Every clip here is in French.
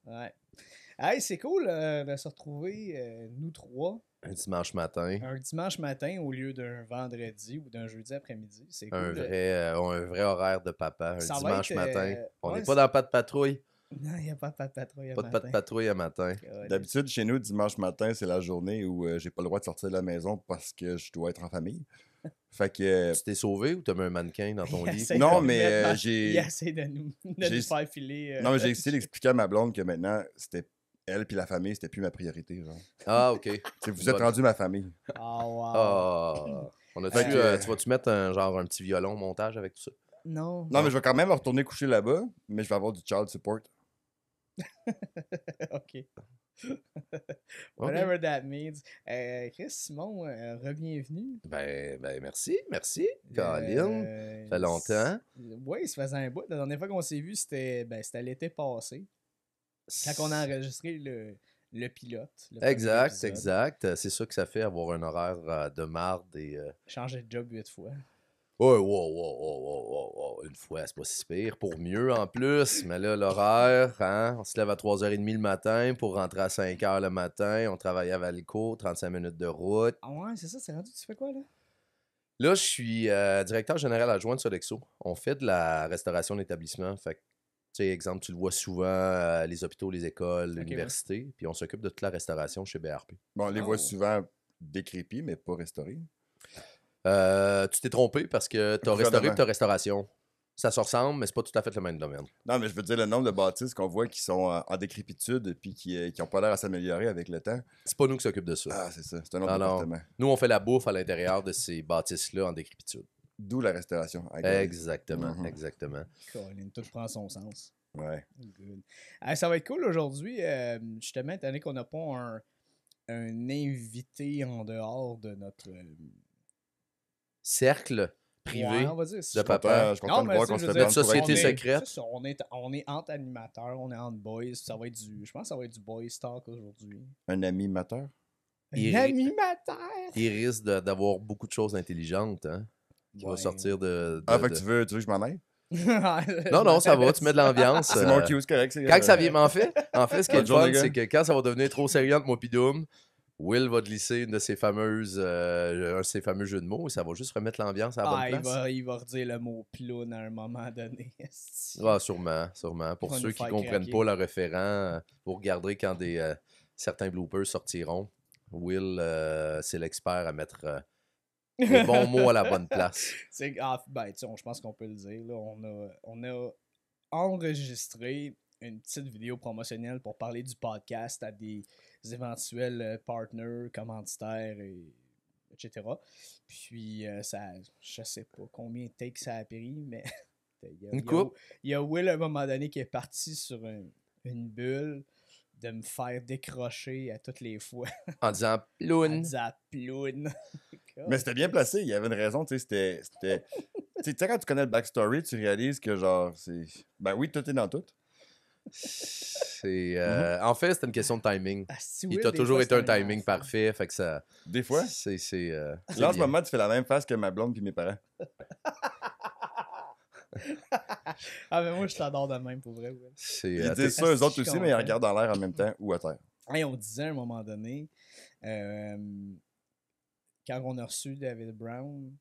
ouais. Ouais. Hey, c'est cool de se retrouver, nous trois, Un dimanche matin. un dimanche matin au lieu d'un vendredi ou d'un jeudi après-midi. C'est Un cool. vrai horaire de papa. Un Ça va dimanche être, matin. On ouais, n'est pas dans pas de patrouille. Non, il n'y a pas de patrouille Pas de pas de patrouille à matin. D'habitude, chez nous, dimanche matin, c'est la journée où j'ai pas le droit de sortir de la maison parce que je dois être en famille. Fait que... Tu t'es sauvé ou t'as mis un mannequin dans ton lit? Non, mais Il j'ai... essaie de nous faire filer. Non, mais j'ai essayé d'expliquer à ma blonde que maintenant, c'était elle puis la famille, c'était plus ma priorité. Genre. Ah, OK. Vous êtes rendu ma famille. Ah, wow. Ah. On a-tu, Fait que- tu vas-tu mettre un petit violon au montage avec tout ça? Non. Non, mais je vais quand même retourner coucher là-bas, mais je vais avoir du child support. OK. Whatever that means. Chris, Simon, re-bienvenue. Ben, merci. Colin. Ça fait longtemps. Oui, ça faisait un bout. La dernière fois qu'on s'est vu, c'était l'été passé. Quand on a enregistré le pilote. le premier épisode. Exact. C'est ça que ça fait avoir un horaire de marde et... Changer de job 8 fois. Oh, wow. Une fois, c'est pas si pire. Pour mieux, en plus. Mais là, l'horaire, hein, on se lève à 3h30 le matin pour rentrer à 5h le matin. On travaille à Valcourt, 35 minutes de route. Ah ouais, c'est ça, c'est rendu. Tu fais quoi, là? Là, je suis directeur général adjoint de Sodexo. On fait de la restauration d'établissement. Fait que, tu sais, exemple, tu le vois souvent, les hôpitaux, les écoles, l'université. Puis on s'occupe de toute la restauration chez BRP. Bon, on les voit souvent décrépits, mais pas restaurés. Tu t'es trompé parce que t'as restauré Gouvernement. et t'as restauration. Ça se ressemble, mais c'est pas tout à fait le même domaine. Non, mais je veux dire le nombre de bâtisses qu'on voit qui sont en décrépitude puis qui n'ont pas l'air à s'améliorer avec le temps. C'est pas nous qui s'occupent de ça. Ah, c'est ça. C'est un autre Ah non. département. Nous, on fait la bouffe à l'intérieur de ces bâtisses-là en décrépitude. D'où la restauration. Exactement, Mhm. exactement. Colin, tout prend son sens. Ouais. Good. Ça va être cool aujourd'hui. Justement, étant donné qu'on n'a pas un invité en dehors de notre. Cercle privé Ouais, on va dire, de papa. Je suis content de voir qu'on se fait Notre prendre pour société acquis. secrète. C'est ça, on est entre animateurs, on est entre boys. Ça va être je pense que ça va être du boys talk aujourd'hui. Un animateur. Il- Un animateur! Il risque d'avoir beaucoup de choses intelligentes, hein, qui vont sortir de... Ah, fait que tu veux que je m'en aille? Non, ça va, tu mets de l'ambiance. C'est mon cue, c'est correct. Quand que ça vient, mais en fait, ce qui est Bonne le journée, fun, gars. c'est que quand ça va devenir trop sérieux entre moi pis Doom, Will va glisser un de ses fameux jeux de mots et ça va juste remettre l'ambiance à la bonne place. il va redire le mot ploune à un moment donné. Ah, sûrement. Pour va ceux nous qui faire comprennent craquer. pas le référent, vous regarderez quand certains bloopers sortiront. Will, c'est l'expert à mettre les bons mots à la bonne place. Je pense qu'on peut le dire. Là, on a enregistré une petite vidéo promotionnelle pour parler du podcast à des éventuels partners, commanditaires, etc. Puis, je sais pas combien de takes ça a pris, mais Une coupe. il y a Will à un moment donné qui est parti sur une bulle de me faire décrocher à toutes les fois. En disant En ploune. disant ploune. Mais c'était bien placé, il y avait une raison, tu sais, c'était... Tu sais, quand tu connais le backstory, tu réalises que genre, c'est... Ben oui, tout est dans tout. C'est, en fait, c'était une question de timing. Il t'a toujours été un timing parfait, fait que ça... Des fois. Là, Là, en ce moment, tu fais la même face que ma blonde puis mes parents. Mais moi, je t'adore de même, pour vrai. Ouais. Ils disent ça, eux autres aussi, mais ils regardent dans l'air en même temps ou à terre. Hey, on disait à un moment donné, quand on a reçu David Brown,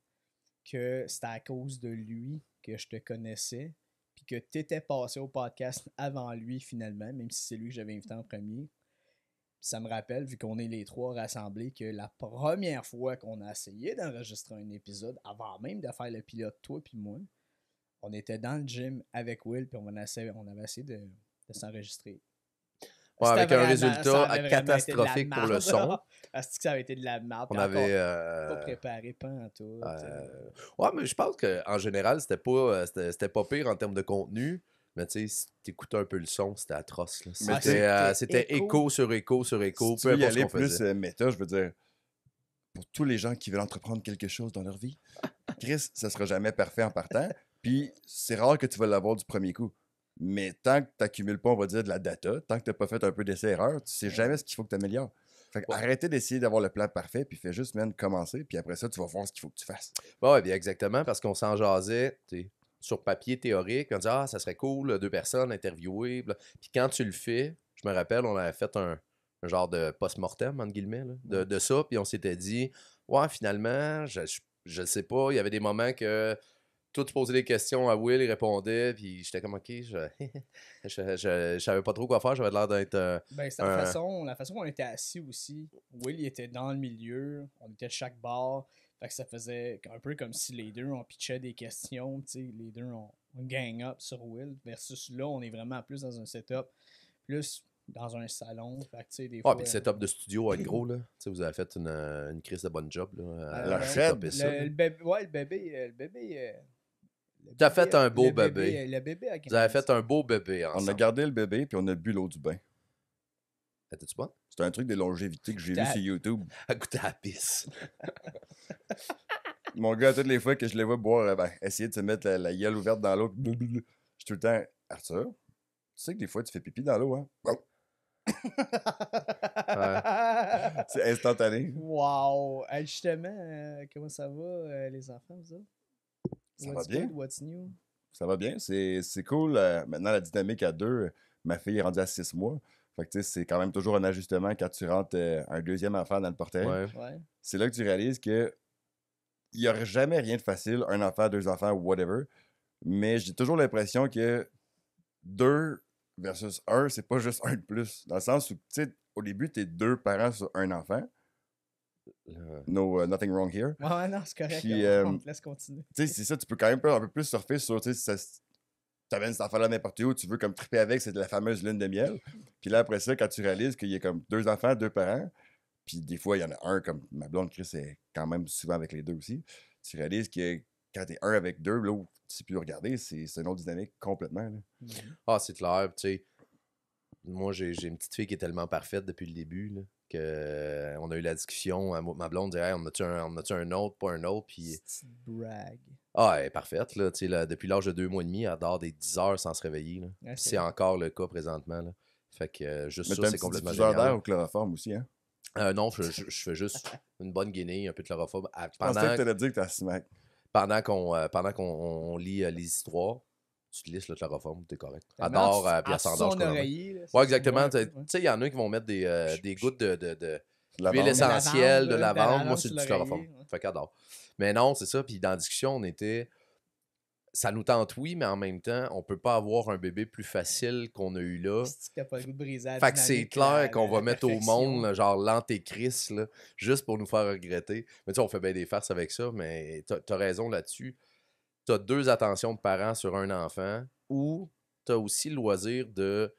que c'était à cause de lui que je te connaissais, puis que tu étais passé au podcast avant lui, finalement, même si c'est lui que j'avais invité en premier. Ça me rappelle, vu qu'on est les trois rassemblés, que la première fois qu'on a essayé d'enregistrer un épisode, avant même de faire le pilote, toi puis moi, on était dans le gym avec Will, puis on avait essayé de s'enregistrer. Ouais, avec C'était un vraiment- ça résultat avait vraiment catastrophique été de la pour le marde. son. Est-ce que ça avait été de la merde? On puis encore avait... pas préparé, pas en tout. Ouais, mais je pense qu'en général, c'était pas pire en termes de contenu. Mais tu sais, si t'écoutais un peu le son, c'était atroce. Là. Mais C'était écho sur écho sur écho, Si peu tu veux y importe ce aller qu'on plus faisait. méta, je veux dire, pour tous les gens qui veulent entreprendre quelque chose dans leur vie, Chris, ça sera jamais parfait en partant. Puis c'est rare que tu vas l'avoir du premier coup. Mais tant que tu n'accumules pas, on va dire, de la data, tant que tu n'as pas fait un peu d'essai-erreur, tu sais jamais ce qu'il faut que tu améliores. Fait que arrêtez d'essayer d'avoir le plan parfait, puis fais juste, commencer, puis après ça, tu vas voir ce qu'il faut que tu fasses. Ouais, bien exactement, parce qu'on s'en jasait. sur papier théorique. On dit, ça serait cool, 2 personnes interviewées. Puis quand tu le fais, je me rappelle, on avait fait un genre de post-mortem, entre guillemets, là, de ça. Puis on s'était dit, ouais, finalement, je sais pas. Il y avait des moments que toi, tu posais des questions à Will, il répondait. Puis j'étais comme, OK, je savais pas trop quoi faire. J'avais l'air d'être. Ben, c'est la façon qu'on était assis aussi. Will, il était dans le milieu. On était de chaque bord. Fait que ça faisait un peu comme si les deux, on pitchait des questions. Tu sais, les deux, on gang up sur Will. Versus là, on est vraiment plus dans un setup. Plus dans un salon. Fait que, tu sais, des fois... puis le setup de studio va être gros, là. Tu sais, vous avez fait une crise de bonne job, là. La à Fred, setuper ça, là. le bébé... Ouais, le bébé... Tu as fait un beau le bébé. Le bébé a Vous avez fait un beau bébé On a ensemble. gardé le bébé, puis on a bu l'eau du bain. Étais-tu bon? C'est un truc de longévité que j'ai vu sur YouTube. À goûter à la pisse. Mon gars, toutes les fois que je le vois boire, essayer de se mettre la gueule ouverte dans l'eau, je suis tout le temps, Arthur, tu sais que des fois tu fais pipi dans l'eau, hein? C'est instantané. Wow! Hey, justement, comment ça va, les enfants, vous autres? Ça va bien. Good, what's new? Ça va bien, c'est cool. Maintenant, la dynamique à 2, ma fille est rendue à 6 mois. Fait que tu sais, c'est quand même toujours un ajustement quand tu rentres un deuxième enfant dans le portail. Ouais. C'est là que tu réalises que il n'y aura jamais rien de facile, un enfant, 2 enfants, whatever. Mais j'ai toujours l'impression que 2 versus 1, c'est pas juste 1 de plus. Dans le sens où, tu sais, au début, t'es 2 parents sur un enfant. No, nothing wrong here. Ouais, non, c'est correct. Puis, On te laisse continuer. Tu sais, c'est ça, tu peux quand même un peu plus surfer sur, tu sais, t'amènes cet enfant-là n'importe où, tu veux comme triper avec, c'est de la fameuse lune de miel. Puis là, après ça, quand tu réalises qu'il y a comme 2 enfants, 2 parents, puis des fois, il y en a un, comme ma blonde Chris est quand même souvent avec les 2 aussi, tu réalises que quand t'es un avec 2, là où tu sais plus le regarder, c'est une autre dynamique complètement. Là. C'est clair, tu sais. Moi, j'ai une petite fille qui est tellement parfaite depuis le début, là, que on a eu la discussion. Ma blonde disait, hey, on a-tu un autre, pas un autre, puis... Petite brag. Elle est parfaite, là, tu sais, depuis l'âge de 2 mois et demi, elle dort des 10 heures sans se réveiller, là. Ouais, C'est encore le cas présentement, là. Fait que juste Mais ça, t'as un c'est petit complètement diffuseur d'air génial. au chloroforme aussi, hein? Non, je fais juste une bonne guinée, un peu de chloroforme. Je pensais que t'allais dire que t'as smack. Pendant qu'on lit les histoires, tu te lisses le chloroforme, t'es correct. Elle Tellement dort, puis elle s'endort. son oreiller. Là, Ouais, exactement. Tu Tu sais, il y en a qui vont mettre des gouttes de Lavande. l'huile essentielle, de lavande, lavande. de Moi, c'est sur du chloroforme. l'oreiller, ouais. Fait qu'elle dort. Mais non, c'est ça. Puis dans la discussion, on était... Ça nous tente, oui, mais en même temps, on peut pas avoir un bébé plus facile qu'on a eu là. Si t'as pas le goût de briser la Fait que c'est dynamique, clair qu'on va la mettre au perfection. monde, là, genre l'antéchrist, là, juste pour nous faire regretter. Mais tu sais, on fait bien des farces avec ça, mais t'as raison là-dessus. T'as 2 attentions de parents sur un enfant, ou t'as aussi le loisir de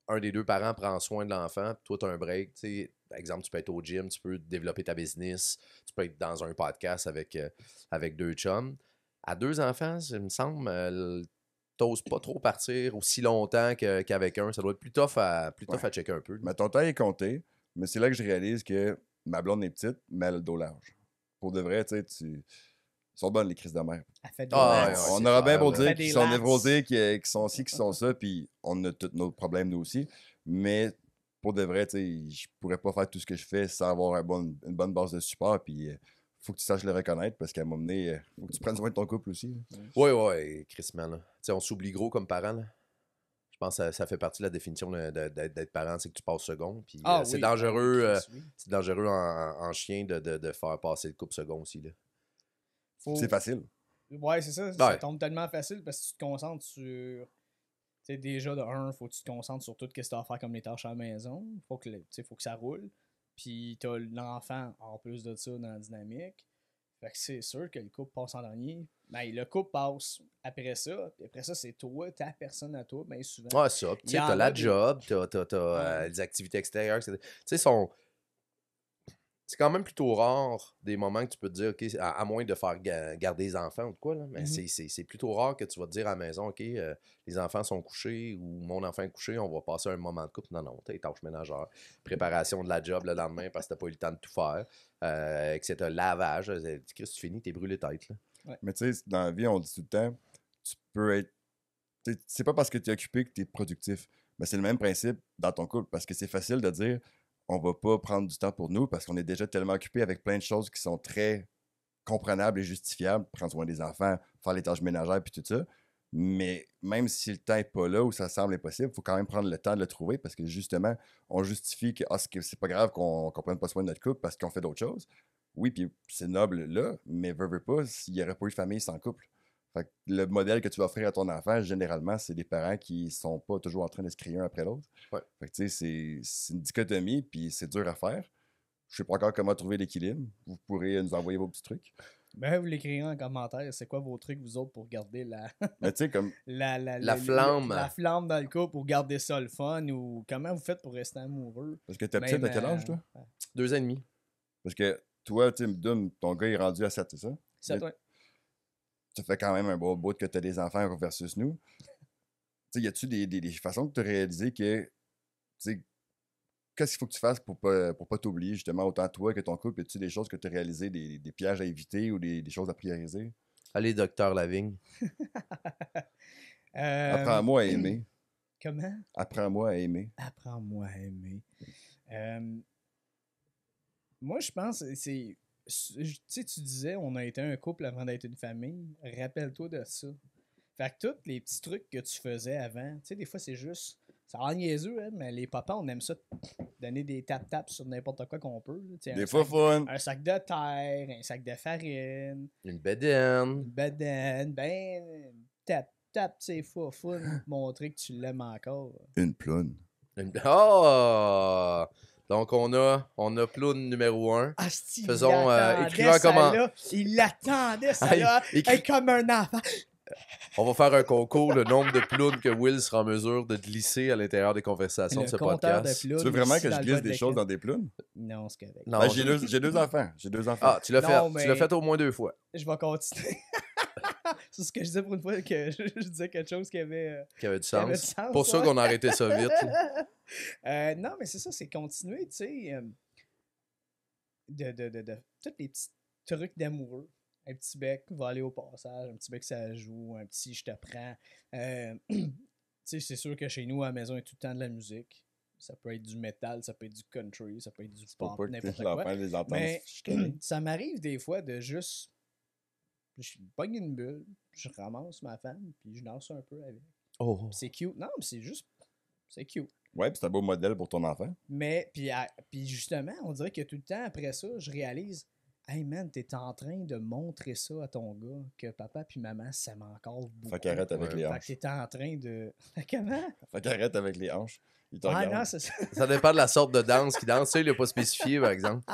un des 2 parents prend soin de l'enfant, puis toi, t'as un break. T'sais, par exemple, tu peux être au gym, tu peux développer ta business, tu peux être dans un podcast avec 2 chums. À 2 enfants, il me semble, t'oses pas trop partir aussi longtemps qu'avec un. Ça doit être plus tough à checker un peu. Mais ton temps est compté, mais c'est là que je réalise que ma blonde est petite, mais elle a le dos large. Pour de vrai, tu sais, ils sont bonnes les crises de mère. Elle fait des Ah, laps. ouais, On c'est aura bien clair, beau là. dire Fait qu'ils des sont laps. névrosés, qui sont ci, qui sont ça, puis on a tous nos problèmes nous aussi. Mais pour de vrai, tu sais, je pourrais pas faire tout ce que je fais sans avoir une bonne base de support. Puis faut que tu saches le reconnaître parce qu'à un moment donné, faut que tu prennes soin de ton couple aussi. Là. Ouais, Chris, man. Là. Tu sais, on s'oublie gros comme parents. Là. Je pense que ça fait partie de la définition d'être parent, c'est que tu passes second. Puis c'est Oui, dangereux. Chris, oui. C'est dangereux en chien de faire passer le couple second aussi. Là. C'est facile. Ouais, c'est ça. Ça tombe tellement facile parce que tu te concentres sur. Tu sais, déjà, de un, faut que tu te concentres sur tout ce que tu as à faire comme les tâches à la maison. Faut que ça roule. Puis t'as l'enfant en plus de ça dans la dynamique. Fait que c'est sûr que le couple passe en dernier. Ben, le couple passe après ça. Puis après ça, c'est toi, ta personne à toi, bien souvent. Ouais, ça. Tu sais, Il y en t'as la a des- job, t'as les activités extérieures. Tu sais, c'est quand même plutôt rare des moments que tu peux te dire, OK, à moins de faire garder les enfants ou de quoi, là, mais c'est plutôt rare que tu vas te dire à la maison, OK, les enfants sont couchés ou mon enfant est couché, on va passer un moment de couple. Non, t'as les tâches ménagères, préparation de la job le lendemain parce que t'as pas eu le temps de tout faire, etc. Lavage, Chris, tu finis, t'es brûlé tête. Là. Ouais. Mais tu sais, dans la vie, on dit tout le temps, tu peux être. C'est pas parce que tu es occupé que tu es productif. Mais c'est le même principe dans ton couple parce que c'est facile de dire on va pas prendre du temps pour nous parce qu'on est déjà tellement occupé avec plein de choses qui sont très comprenables et justifiables. Prendre soin des enfants, faire les tâches ménagères puis tout ça. Mais même si le temps n'est pas là ou ça semble impossible, il faut quand même prendre le temps de le trouver parce que justement, on justifie que c'est pas grave qu'on ne prenne pas soin de notre couple parce qu'on fait d'autres choses. Oui, puis c'est noble là, mais veux pas, s'il n'y aurait pas eu de famille sans couple. Fait que le modèle que tu vas offrir à ton enfant, généralement, c'est des parents qui sont pas toujours en train de se crier un après l'autre. Ouais. Fait que tu sais, c'est une dichotomie, puis c'est dur à faire. Je sais pas encore comment trouver l'équilibre. Vous pourrez nous envoyer vos petits trucs. Ben, vous l'écrirez en commentaire. C'est quoi vos trucs, vous autres, pour garder la, Mais tu sais, comme La flamme. la flamme dans le couple, pour garder ça le fun, ou comment vous faites pour rester amoureux? parce que t'es petite, à quel âge, toi? 2 ans et demi. Parce que toi, tu sais, Doom, ton gars est rendu à 7, c'est ça? C'est toi. Ça fait quand même un beau bout que tu as des enfants versus nous. Tu sais, y a-tu des façons que tu as réalisé que, tu sais, qu'est-ce qu'il faut que tu fasses pour pas t'oublier, justement, autant toi que ton couple? Y a-tu des choses que tu as réalisées, des pièges à éviter ou des choses à prioriser? Allez, docteur Lavigne. Apprends-moi à aimer. Comment? Apprends-moi à aimer. Apprends-moi à aimer. Moi, je pense, tu sais, tu disais, on a été un couple avant d'être une famille. Rappelle-toi de ça. Fait que tous les petits trucs que tu faisais avant, tu sais, des fois, c'est juste. Ça a l'air niaiseux, hein, mais les papas, on aime ça donner des tap-taps sur n'importe quoi qu'on peut. Là. Des fois fun. Un sac de terre, un sac de farine, Une bedaine. une bedaine, tap, c'est fun, montrer que tu l'aimes encore. Une ploune. Oh! Donc, on a Ploune numéro 1. Asti, Faisons, écrivez en ça, comment- là. Il l'attendait, ça, Hey, là. écris- Hey, comme un enfant. On va faire un concours, le nombre de plounes que Will sera en mesure de glisser à l'intérieur des conversations de ce compteur podcast. de plounes Tu veux vraiment ici que je dans le glisse bas de des choses l'écran. dans des plounes? Non, c'est correct. Non, Ben, j'ai deux enfants. J'ai 2 enfants. Ah, tu l'as fait. Non, Tu l'as mais- fait au moins 2 fois. Je vais continuer. C'est ce que je disais pour une fois que je disais quelque chose qui avait Qui avait du qui avait du sens. sens. Pour ça ouais. qu'on a arrêté ça vite. Non, mais c'est ça, c'est continuer, tu sais, de tous les petits trucs d'amoureux. Un petit bec va aller au passage, un petit bec ça joue, un petit je te prends. Tu sais, c'est sûr que chez nous, à la maison, il y a tout le temps de la musique. Ça peut être du métal, ça peut être du country, ça peut être du Pour pop, pas que n'importe l'enfant quoi. les entende Mais chicaner. ça m'arrive des fois de juste. Je pogne une bulle, je ramasse ma femme, puis je danse un peu avec. Oh. Puis c'est cute. Non, mais c'est juste. C'est cute. Ouais, puis c'est un beau modèle pour ton enfant. Mais, puis justement, on dirait que tout le temps après ça, je réalise, hey man, t'es en train de montrer ça à ton gars, que papa puis maman s'aiment encore beaucoup. Fait qu'arrête avec Ouais. les Fait hanches. que t'es en train de. Comment? Fait qu'arrête avec les hanches. Il te Ah regarde. non, c'est ça. Ça dépend de la sorte de danse qu'il danse. Ça, il n'a pas spécifié, par exemple.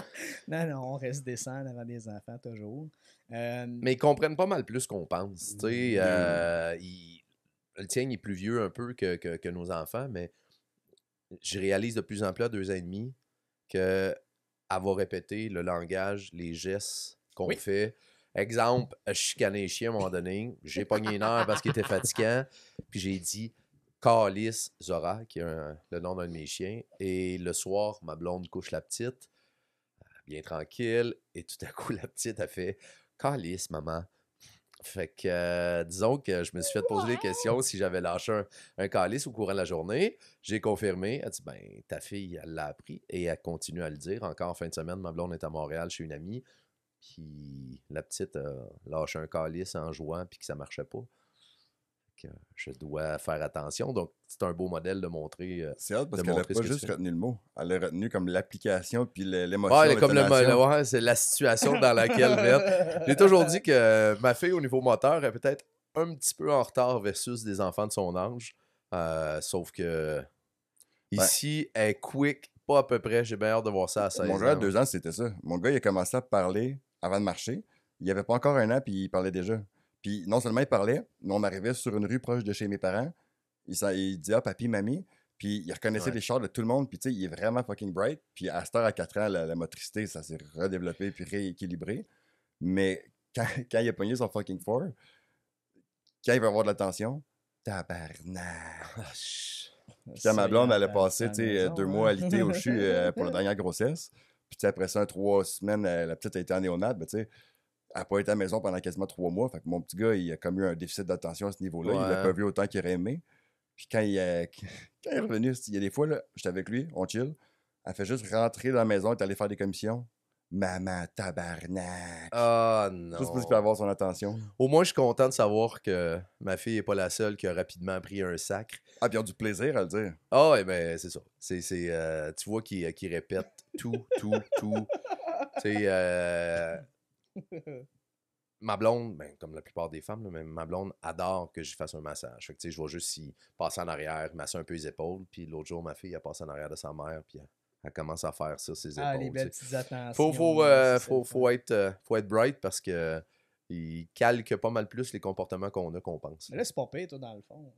Non, on reste descendre avant des enfants toujours. Mais ils comprennent pas mal plus qu'on pense. Tu sais, le tien il est plus vieux un peu que nos enfants, mais je réalise de plus en plus à 2 ans et demi qu'elle va répéter le langage, les gestes qu'on Oui. fait. Exemple, je chicanais les chiens à un moment donné. J'ai pogné une heure parce qu'il était fatigant. Puis j'ai dit Calice Zora, qui est le nom d'un de mes chiens. Et le soir, ma blonde couche la petite, bien tranquille. Et tout à coup, la petite a fait Calice, maman. Fait que, disons que je me suis fait poser des questions si j'avais lâché un calice au courant de la journée. J'ai confirmé. Elle dit, ben, ta fille, elle l'a appris. Et elle continue à le dire. Encore en fin de semaine, ma blonde est à Montréal chez une amie. Puis la petite a lâché un calice en jouant, puis que ça marchait pas. Fait que je dois faire attention. Donc, c'est un beau modèle de montrer. C'est hâte parce de qu'elle a montrer pas ce que tu juste fais. retenu le mot. Elle a retenu comme l'application puis l'émotion. Ouais, comme l'intonation. ouais, c'est la situation dans laquelle mettre. J'ai toujours dit que ma fille, au niveau moteur, est peut-être un petit peu en retard versus des enfants de son âge. Sauf que ici, elle est quick, pas à peu près. J'ai bien hâte de voir ça à 16 Mon gars, à ans. 2 ans, c'était ça. Mon gars, il a commencé à parler avant de marcher. Il avait pas encore 1 an, puis il parlait déjà. Puis non seulement il parlait, mais on arrivait sur une rue proche de chez mes parents. Il disait « Ah, papi, mamie ». Puis il reconnaissait Ouais. les chars de tout le monde. Puis tu sais, il est vraiment fucking bright. Puis à cette heure, à 4 ans, la motricité, ça s'est redéveloppé puis rééquilibré. Mais quand il a pogné son fucking four, quand il va avoir de l'attention, tabarnak. Puis quand ma blonde, elle a passé tu sais, 2 mois à l'ité au CHU pour la dernière grossesse. Puis tu sais, après ça, 3 semaines, la petite a été en néonate. Ben, tu sais, elle n'a pas été à la maison pendant quasiment 3 mois. Fait que mon petit gars, il a comme eu un déficit d'attention à ce niveau-là. Il l'a Ouais. pas vu autant qu'il aurait aimé. Puis quand il est revenu, il y a des fois, là, j'étais avec lui, on chill. Elle fait juste rentrer dans la maison, elle est allée faire des commissions. Maman, tabarnak. Ah non. Juste parce qu'il peut avoir son attention. Au moins, je suis content de savoir que ma fille n'est pas la seule qui a rapidement pris un sacre. Ah, puis ils ont du plaisir à le dire. Ah, ouais, ben, c'est ça. Tu vois qu'il répète tout. Tu sais, ma blonde, ben, comme la plupart des femmes, là, mais ma blonde adore que j'y fasse un massage. Fait que, tu sais, je vais juste y passer en arrière, masser un peu les épaules. Puis l'autre jour, ma fille, elle passe en arrière de sa mère, puis elle commence à faire ça, ses épaules. Ah, les belles tu sais. petites attentions. Faut être bright parce que il calque pas mal plus les comportements qu'on pense. Mais là, c'est pas pire, toi, dans le fond.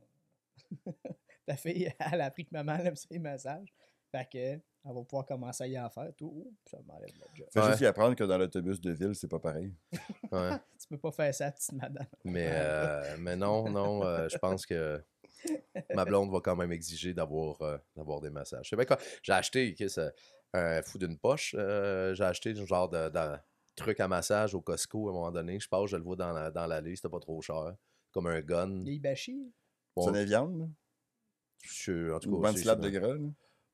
Ta fille, elle a appris que maman aime ses massages. Fait que, elle va pouvoir commencer à y en faire. Tout, ça m'enlève le job. Faut Ouais. juste y apprendre que dans l'autobus de ville, c'est pas pareil. Ouais. Tu peux pas faire ça, petite madame. Mais non, je pense que ma blonde va quand même exiger d'avoir des massages. Je sais bien quoi. J'ai acheté un fou d'une poche. J'ai acheté un genre de truc à massage au Costco à un moment donné. Je pense, je le vois dans l'allée, c'était pas trop cher. Comme un gun. Les Ibashi. Bon, C'est une viande, là. en tout Une cas, bonne slab de gras, là.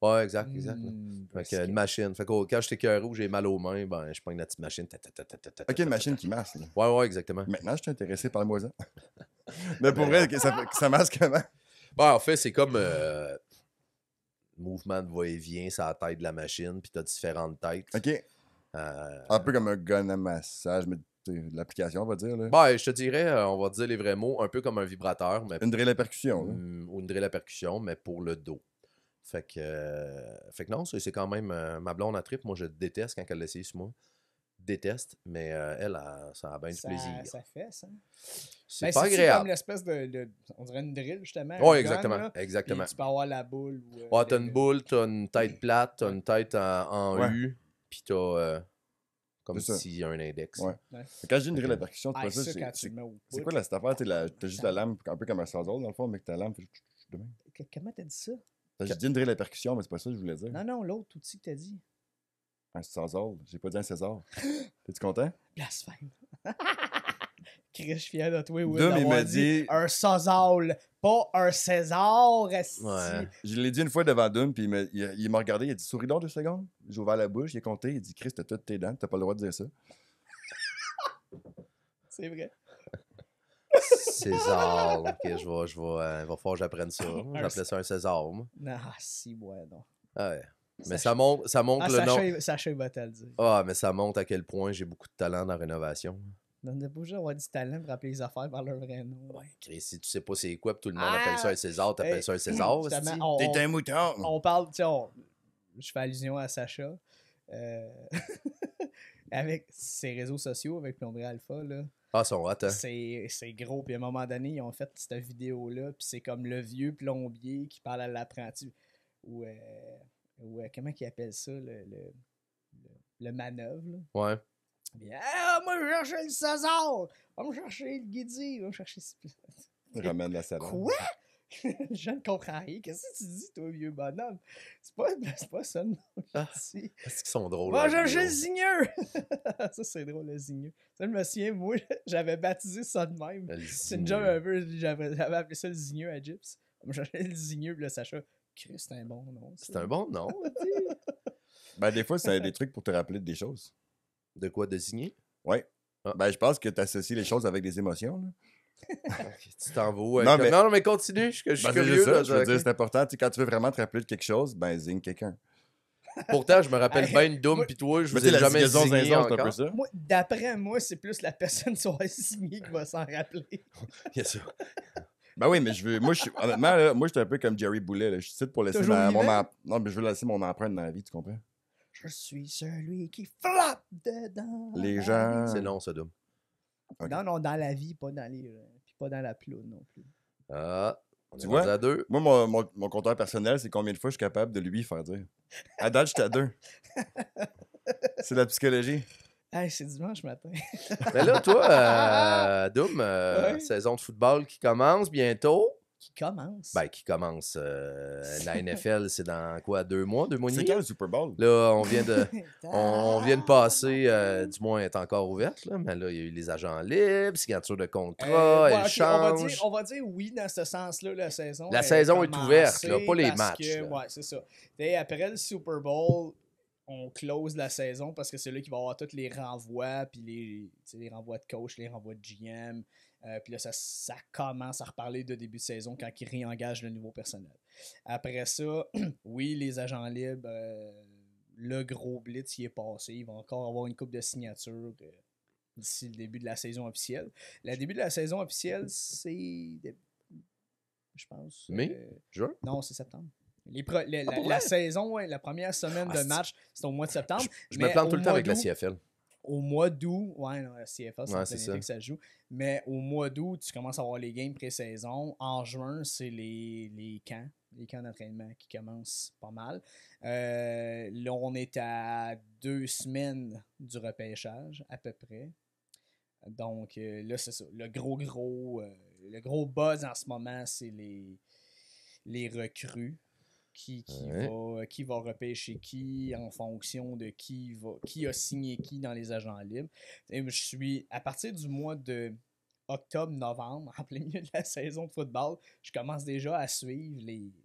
Ouais, exact. Là. Hmm, Fait que, une machine. Fait que quand j'étais cœur rouge, j'ai mal aux mains, ben je pogne la petite machine. Ok, une machine qui masse, là. Ouais, exactement. Maintenant, je suis intéressé par le moisin. Mais pour vrai, que ça masse comment? Ben, en fait, c'est comme mouvement de va-et-vient sur la tête de la machine, puis t'as différentes têtes. Ok. Un peu comme un gun à massage, mais l'application, on va dire, là. Ben, je te dirais, on va dire les vrais mots, un peu comme un vibrateur, mais Une drill à percussion, là. ou une drill à percussion, mais pour le dos. Fait que non, c'est quand même ma blonde à trip. Moi, je déteste quand elle l'essaye sur moi. Déteste, mais elle, ça a bien du plaisir. Ça fait, ça. C'est Ben, pas c'est-tu agréable. comme l'espèce on dirait une drill, justement. Oui, un exactement. gun, là, Exactement. puis tu peux avoir la boule. Ouais, t'as une boule, t'as une tête plate, t'as une tête en Ouais. U, puis t'as comme C'est ça. s'il y a un index. Ouais. Ouais. Quand je dis une drill à percussion, Ah, c'est pas ça, ça. quand tu le mets au C'est bout. quoi là, cette affaire? T'as juste la lame, un peu comme un sawzall, dans le fond, mais que ta lame fait de même. Comment t'as dit ça? J'ai dit une drill à percussion, mais c'est pas ça que je voulais dire. Non, l'autre outil que t'as dit. Un sawzall. J'ai pas dit un César. T'es-tu content? Blasphème. Chris, je suis fier de toi, Will, Dom, il d'avoir m'a dit... un sazal, pas un César, esti. Ouais. Je l'ai dit une fois devant Doom, puis il m'a regardé, il a dit « Souris donc 2 secondes. » J'ai ouvert la bouche, il a compté, il dit « Chris, t'as toutes tes dents, t'as pas le droit de dire ça. C'est vrai. César. Ok, il va falloir que j'apprenne ça. J'appelais ça un César, moi. Non, si, ouais, non. Ah ouais. Mais ça montre le nom. Sacha va te le dire. Ah, mais ça montre à quel point j'ai beaucoup de talent dans la rénovation. On a beau avoir du talent pour rappeler les affaires par leur vrai nom. Ouais, Chris, si tu sais pas c'est quoi, pis tout le monde appelle ça un César, t'appelles ça un César. Justement, esti? T'es un mouton! on parle, tu sais, je fais allusion à Sacha. Avec ses réseaux sociaux, avec Plomberie Alpha, là. Ah, son hot, hein? C'est gros. Puis à un moment donné, ils ont fait cette vidéo-là. Puis c'est comme le vieux plombier qui parle à l'apprenti. Ou comment ils appellent ça, le manœuvre, là. Ouais. Puis, ah, moi, je vais chercher le César! Va me chercher le Guidi! Va me chercher... Ramène la salade. Quoi? Je ne comprends rien. Qu'est-ce que tu dis, toi, vieux bonhomme? C'est pas ça, non. Est-ce qu'ils sont drôles? Va la chercher le vidéo? zigneux! Ça, c'est drôle, le zigneux. Ça, je me souviens, moi, j'avais baptisé ça de même. Le C'est une zigneux. job un peu, j'avais appelé ça le zigneux à Gyps. Va me chercher le zigneux, puis là, Sacha, Chris, c'est un bon nom. ça. C'est un bon nom. Ben, des fois, c'est des trucs pour te rappeler des choses. De quoi désigner? Ouais. Ah. Ben, je pense que t'associes les choses avec des émotions, là. Tu t'en vas où? Non, avec- mais- non, mais continue, je suis Ben, c'est curieux. juste ça, là, je veux ok. dire, c'est important. Tu sais, quand tu veux vraiment te rappeler de quelque chose, ben, zigne quelqu'un. Pourtant, je me rappelle Hey, bien une Doom, moi- pis toi, je Mais vous tu sais, ai la jamais zigazon zigné zinzon, c'est un peu encore. ça. Moi, d'après moi, c'est plus la personne sur la signée qui va s'en rappeler. Bien sûr. Ben oui, mais honnêtement, là, moi, je suis un peu comme Jerry Boulet, là. Je suis ici pour laisser Toujours vivant? non, mais je veux laisser mon empreinte dans la vie, tu comprends? Je suis celui qui frappe dedans. Les la gens- vie. C'est long, ça, Doom. Ok. Non, dans la vie, pas dans les. Puis pas dans la ploune non plus. Ah, on Tu est vois? rendu à 2. Moi, mon compteur personnel, c'est combien de fois je suis capable de lui faire dire. À date, j'étais à 2. C'est la psychologie. Hey, c'est dimanche matin. Mais là, toi, Doom, Ouais. saison de football qui commence bientôt. Qui commence. Ben, qui commence. La NFL, c'est dans quoi, 2 mois, 2 mois et C'est demi? quand le Super Bowl? Là, on vient de passer, du moins, elle est encore ouverte, là, mais là, il y a eu les agents libres, signature de contrat, Ouais, elle ok, change. on va dire oui dans ce sens-là, la saison. La a saison est commencé ouverte, là, pas les parce matchs, que, là. ouais, c'est ça. Et après le Super Bowl, on close la saison parce que c'est là qu'il va y avoir tous les renvois, puis les renvois de coach, les renvois de GM. Puis là, ça commence à reparler de début de saison quand ils réengagent le nouveau personnel. Après ça, oui, les agents libres, le gros blitz qui est passé. Il va encore avoir une coupe de signatures d'ici le début de la saison officielle. Le début de la saison officielle, c'est... Je pense... Mai? Juin? Non, c'est septembre. La saison, la première semaine de match, c'est au mois de septembre. Je me plante tout le temps avec la CFL. Au mois d'août, la CFL, c'est ça que ça joue. Mais au mois d'août, tu commences à avoir les games pré-saison. En juin, c'est les camps d'entraînement qui commencent pas mal. Là, on est à 2 semaines du repêchage, à peu près. Donc, là, c'est ça. Le gros buzz en ce moment, c'est les recrues. Qui va repêcher qui en fonction de qui a signé qui dans les agents libres. Et je suis, à partir du mois de octobre-novembre, en plein milieu de la saison de football, je commence déjà à suivre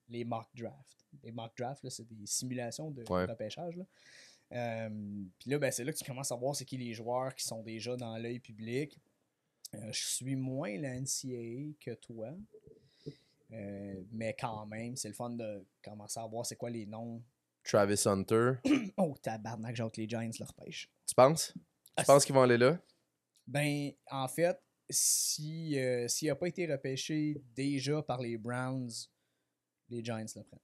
les mock drafts. Les mock drafts, là, c'est des simulations de repêchage. Puis là, ben, c'est là que tu commences à voir c'est qui les joueurs qui sont déjà dans l'œil public. Je suis moins la NCAA que toi. Mais quand même, c'est le fun de commencer à voir c'est quoi les noms. Travis Hunter. Oh, tabarnak, j'ai hâte que les Giants le repêchent. Tu penses? Tu penses qu'ils vont aller là? Ben, en fait, s'il n'a pas été repêché déjà par les Browns, les Giants le prennent.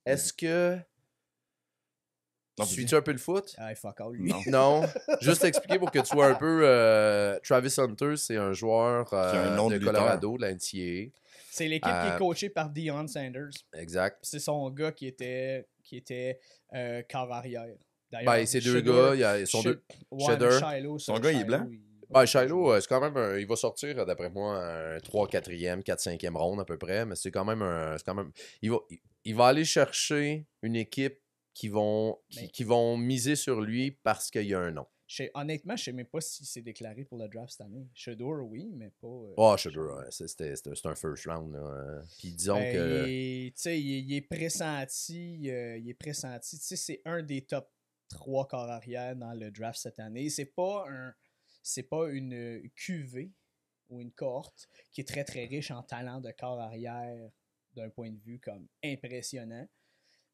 Est-ce que... Suis-tu un peu le foot? Ah, fuck all, lui. Non. Juste expliquer pour que tu sois un peu... Travis Hunter, c'est un joueur de Colorado, de la NCAA. C'est l'équipe qui est coachée par Deion Sanders. Exact. C'est son gars qui était corps arrière. D'ailleurs, ben, ces deux gars, ils sont deux. Shiloh, son gars, il est blanc. Ben, Shiloh, c'est quand même il va sortir, d'après moi, un 3, 4e, 4, 5e ronde à peu près, mais c'est quand même il va aller chercher une équipe qui vont miser sur lui parce qu'il y a un nom. Honnêtement, je ne sais même pas si c'est déclaré pour le draft cette année. Shedeur, oui, mais pas... Shedeur, c'est un first round. Puis disons que... Il est pressenti. Tu sais, c'est un des top 3 corps arrière dans le draft cette année. C'est pas une QV ou une cohorte qui est très, très riche en talent de corps arrière d'un point de vue comme impressionnant.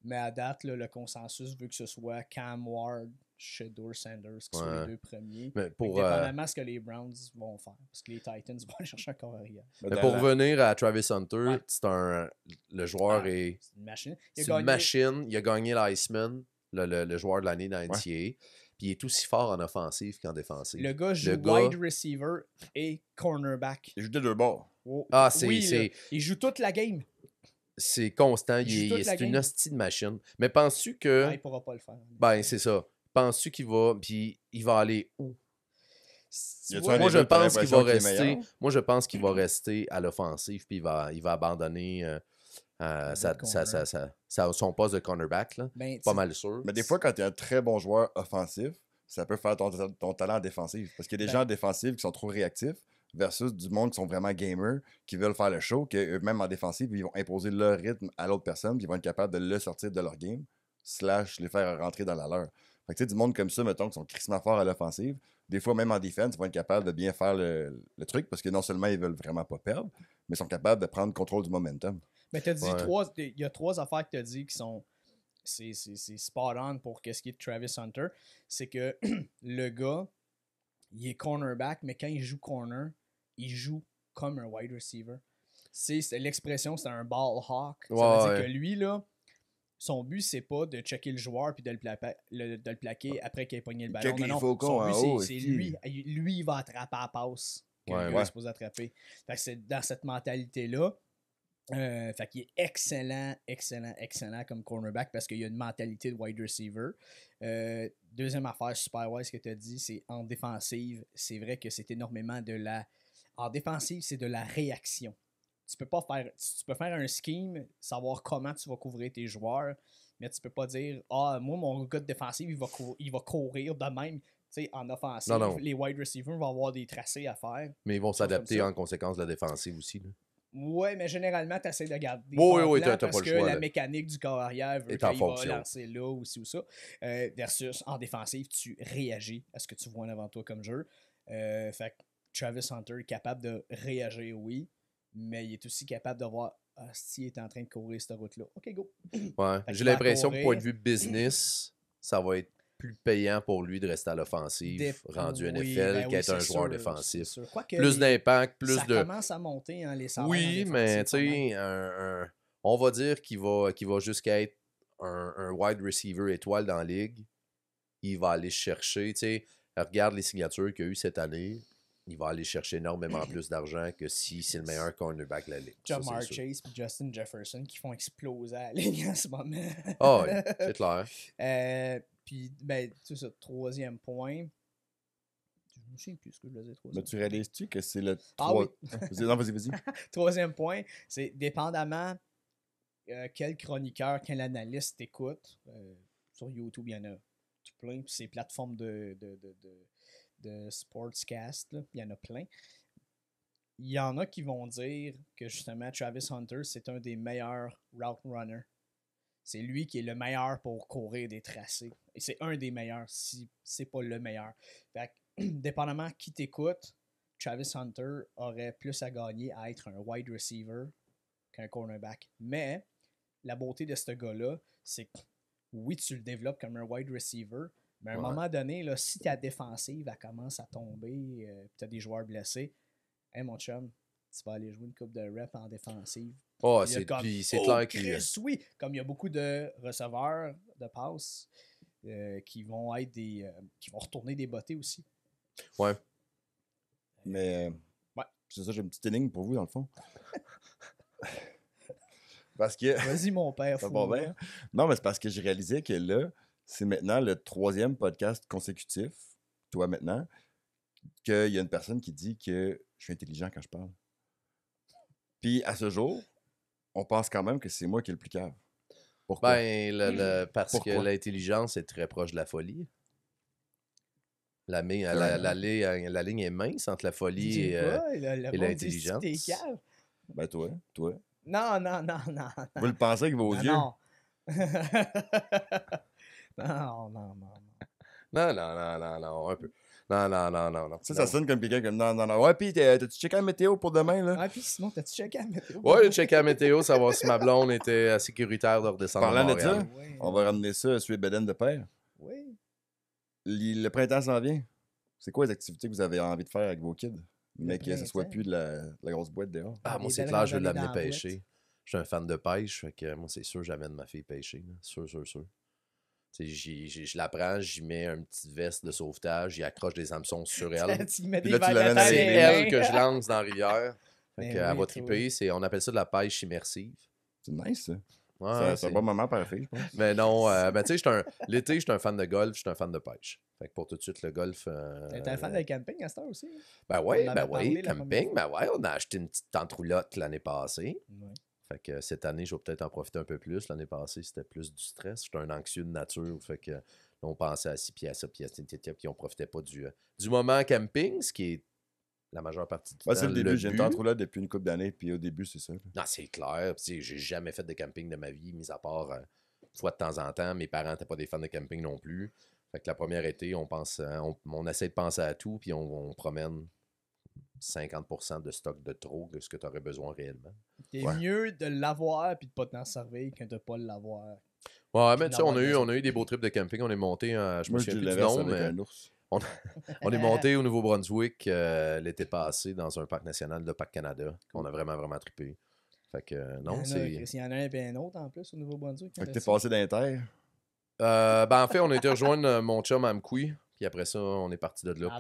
Mais à date, là, le consensus veut que ce soit Cam Ward, Shedeur, Sanders qui sont les deux premiers. Mais dépendamment de ce que les Browns vont faire. Parce que les Titans vont aller chercher un corps arrière. Mais pour revenir à Travis Hunter, le joueur est... C'est une machine. C'est une machine. Il a gagné l'Iceman, le joueur de l'année dans l'NCAA. Puis il est aussi fort en offensive qu'en défensive. Le gars joue wide receiver et cornerback. Il joue des deux bords. Il joue toute la game. C'est constant. C'est une hostie de machine. Mais penses-tu que... il pourra pas le faire. Ben, c'est ça. Penses-tu qu'il va... Puis il va aller où? Moi, je pense qu'il va rester. Moi, je pense qu'il va rester à l'offensive. Puis il va abandonner son poste de cornerback. Là. Ben, pas mal sûr. Mais des fois, quand tu es un très bon joueur offensif, ça peut faire ton talent défensif. Parce qu'il y a des gens défensifs qui sont trop réactifs versus du monde qui sont vraiment gamers, qui veulent faire le show, qu'eux-mêmes en défensive, ils vont imposer leur rythme à l'autre personne, puis ils vont être capables de le sortir de leur game, / les faire rentrer dans la leur. Fait que tu sais, du monde comme ça, mettons, qui sont crissement forts à l'offensive, des fois, même en défense, ils vont être capables de bien faire le truc, parce que non seulement ils veulent vraiment pas perdre, mais ils sont capables de prendre contrôle du momentum. Mais tu as dit il y a 3 affaires que tu as dit qui sont... C'est spot on pour ce qui est de Travis Hunter. C'est que le gars, il est cornerback, mais quand il joue corner, il joue comme un wide receiver. L'expression, c'est un ball hawk. Ça veut dire que lui, là, son but, c'est pas de checker le joueur puis de le plaquer après qu'il ait pogné le ballon. Son but, c'est lui. Lui, il va attraper à la passe que le gars est supposé attraper. Fait que c'est dans cette mentalité-là. Fait qu'il est excellent comme cornerback parce qu'il y a une mentalité de wide receiver. Deuxième affaire super wise que tu as dit, c'est en défensive. C'est vrai que c'est énormément en défensive, c'est de la réaction. Tu peux faire un scheme, savoir comment tu vas couvrir tes joueurs, mais tu peux pas dire moi mon gars de défensive il va courir de même. T'sais, en offensive, les wide receivers vont avoir des tracés à faire. Mais ils vont s'adapter en conséquence de la défensive aussi. Là. Ouais, mais généralement, tu essaies de garder Oui, plan t'as parce pas que le choix, la là. mécanique du corps arrière veut Est en qu'il va fonction. lancer là ou ci ou ça. Versus en défensive, tu réagis à ce que tu vois en avant toi comme jeu. Fait que Travis Hunter est capable de réagir, oui, mais il est aussi capable de voir s'il est en train de courir cette route-là. OK, go. Ouais. Fait J'ai qu'il va l'impression que, point de courir. vue business, ça va être plus payant pour lui de rester à l'offensive, rendu Oui, NFL, ben oui, qu'être un c'est joueur sûr, défensif. c'est sûr. Quoique Plus d'impact, plus ça de. commence à monter, hein, les salaires en Oui, mais tu défensive, sais, on va dire qu'il va jusqu'à être un wide receiver étoile dans la ligue. Il va aller chercher, tu sais, regarde les signatures qu'il y a eu cette année. Il va aller chercher énormément plus d'argent que si c'est le meilleur cornerback de la ligue. Ça, Jamar c'est sûr. Chase et Justin Jefferson qui font exploser la ligue en ce moment. Ah oui, c'est clair. Puis, ben, c'est ça, troisième point. Je me souviens plus ce que je voulais dire. Mais Troisième tu point. réalises-tu que c'est le Ah oui. Non, vas-y. Troisième point, c'est dépendamment quel chroniqueur, quel analyste t'écoute. Sur YouTube, il y en a tout plein. Puis ces plateformes de sportscast, là, il y en a plein. Il y en a qui vont dire que justement Travis Hunter, c'est un des meilleurs route runners. C'est lui qui est le meilleur pour courir des tracés. Et c'est un des meilleurs, si c'est pas le meilleur. Fait que, dépendamment qui t'écoute, Travis Hunter aurait plus à gagner à être un wide receiver qu'un cornerback. Mais la beauté de ce gars-là, c'est que oui, tu le développes comme un wide receiver, mais à un moment donné, là, si ta défensive elle commence à tomber, tu as des joueurs blessés, hey mon chum, tu vas aller jouer une coupe de rep en défensive. Oh, Il y a comme, puis c'est oh, clair qu'il. Chris, oui! Comme il y a beaucoup de receveurs de passes qui vont être qui vont retourner des bottées aussi. Ouais. Mais Ouais. c'est ça, j'ai une petite énigme pour vous, dans le fond. Parce que. Vas-y, mon père. Ça fou, va là. bien. Non, mais c'est parce que j'ai réalisé que là, c'est maintenant le 3e podcast consécutif, toi maintenant, qu'il y a une personne qui dit que je suis intelligent quand je parle. Puis à ce jour, on pense quand même que c'est moi qui est le plus cave. Pourquoi? Ben, parce que Pourquoi? l'intelligence est très proche de la folie. La ligne est mince entre la folie Dis-le et pas, le monde dit, l'intelligence. t'es cave. Ben toi. Non. Vous le pensez avec vos yeux? Non. Non. Non, un peu. Non. Ça sonne comme quelqu'un comme non. Ouais, puis t'as-tu checké la météo pour demain, là? Ah, puis sinon, t'as-tu checké la météo? Ouais, j'ai checké la météo, savoir si ma blonde était sécuritaire de redescendre à Parlant de Montréal. ça, Oui. on va ramener ça à Sué Beden de père. Oui. Le printemps s'en vient. C'est quoi les activités que vous avez envie de faire avec vos kids? Mais que ce soit printemps. plus de la grosse boîte dehors. Ah, moi, Des c'est belles clair, je veux randonnées l'amener dans la pêcher. Je suis un fan de pêche, fait que moi, c'est sûr, j'amène ma fille pêcher. Là. Sûr. Tu sais, je la prends, j'y mets un petit veste de sauvetage, j'y accroche des hameçons sur elle. Tu mets Puis des là, tu vagues à l'amènes terre avec C'est les des elle mains. que je lance dans la rivière. Fait Ben que, elle oui, va toi. triper. On appelle ça de la pêche immersive. C'est nice, ça. Ouais, C'est un bon moment pour la fille, je pense. Mais non, ben tu sais, l'été, je suis un fan de golf, je suis un fan de pêche. Fait que pour tout de suite, le golf. T'es un fan de camping à cette heure aussi? Hein? Ben On oui, en avait parlé la camping, première ben ouais, on a acheté une petite tente roulotte l'année passée. Ouais. Fait que cette année, je vais peut-être en profiter un peu plus. L'année passée, c'était plus du stress. J'étais un anxieux de nature. Fait que là, on pensait à ci, puis à ça, puis on profitait pas du moment camping, ce qui est la majeure partie du Ouais, temps c'est le début. J'ai une but. tente roulette depuis une couple d'années, puis au début, c'est ça. là. Non, c'est clair. Tu sais, j'ai jamais fait de camping de ma vie, mis à part une fois de temps en temps. Mes parents n'étaient pas des fans de camping non plus. Fait que la première été, on essaie de penser à tout, puis on promène 50% de stock de trop de ce que tu aurais besoin réellement. C'est Ouais. mieux de l'avoir puis de pas t'en servir que de pas l'avoir. Ouais, Puis mais tu sais, d'avoir on a eu des beaux trips de camping. On est monté, je me Moi, je souviens dis plus du l'inverse nom, avec mais un ours. on est monté au Nouveau-Brunswick l'été passé dans un parc national, le Parc Canada, qu'on a vraiment, vraiment trippé. Fait que non, c'est... Il y en a un et un autre en plus au Nouveau-Brunswick. Fait que t'es passé d'inter. Ben, en fait, on a été rejoindre mon chum à Amqui, puis après ça, on est parti de là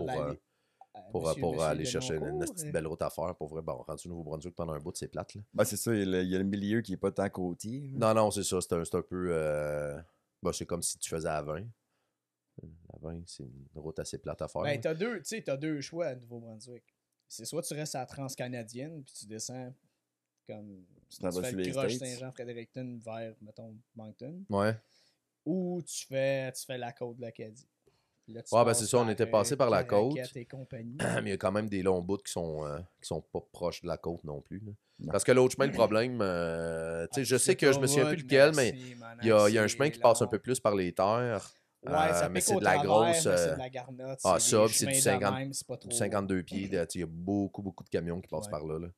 pour aller chercher une petite belle route à faire. Pour vrai, bon, rendu au Nouveau-Brunswick pendant un bout, c'est plate, là. Ben, c'est ça, il y a le milieu qui est pas tant côtier. là. Non, c'est ça, c'est un peu... c'est comme si tu faisais à 20. À 20, c'est une route assez plate à faire. Ben, t'as deux choix à Nouveau-Brunswick. C'est soit tu restes à la Transcanadienne puis tu descends comme Tu t'en tu vas fais sur le les croche States. Saint-Jean-Fredericton vers, mettons, Moncton. Ouais. Ou tu fais la côte de l'Acadie. Là, tu Ouais, ben passes c'est ça, on par, était passé par la côte. Caraquette et compagnie. Mais il y a quand même des longs bouts qui sont pas proches de la côte non plus. Là. Non. Parce que l'autre chemin, le problème, tu sais, je sais que je me souviens plus lequel, mais il y a un chemin qui passe un peu plus par les terres. Ouais, ça mais pique c'est au de la travers, grosse. mais c'est de la garnotte. Ah, C'est ça, des puis c'est du chemins de 50, même, c'est pas trop... 52 pieds. Tu sais, il y a beaucoup de camions qui passent Ouais. par là. Là.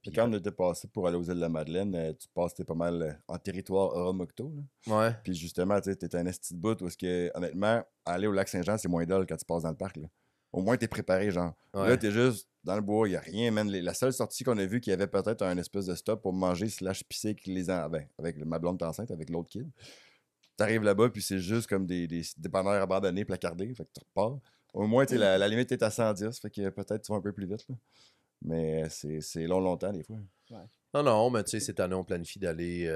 Puis quand on était passé pour aller aux îles de la Madeleine, tu passais pas mal en territoire Oromocto. Ouais. Puis justement, tu sais, t'étais un esti de bout où, honnêtement, aller au lac Saint-Jean, c'est moins dole quand tu passes dans le parc. Là. Au moins, t'es préparé, genre. Ouais. Là, t'es juste dans le bois, y a rien, man. La seule sortie qu'on a vue, qu'il y avait peut-être un espèce de stop pour manger / pisser avec ma blonde enceinte, avec l'autre kid. T'arrives là-bas, puis c'est juste comme des dépanneurs abandonnés, placardés. Fait que tu repars. Au moins, tu sais, la limite est à 110, fait que peut-être tu vas un peu plus vite. Là. Mais c'est longtemps, des fois. Non, mais tu sais, cette année, on planifie d'aller.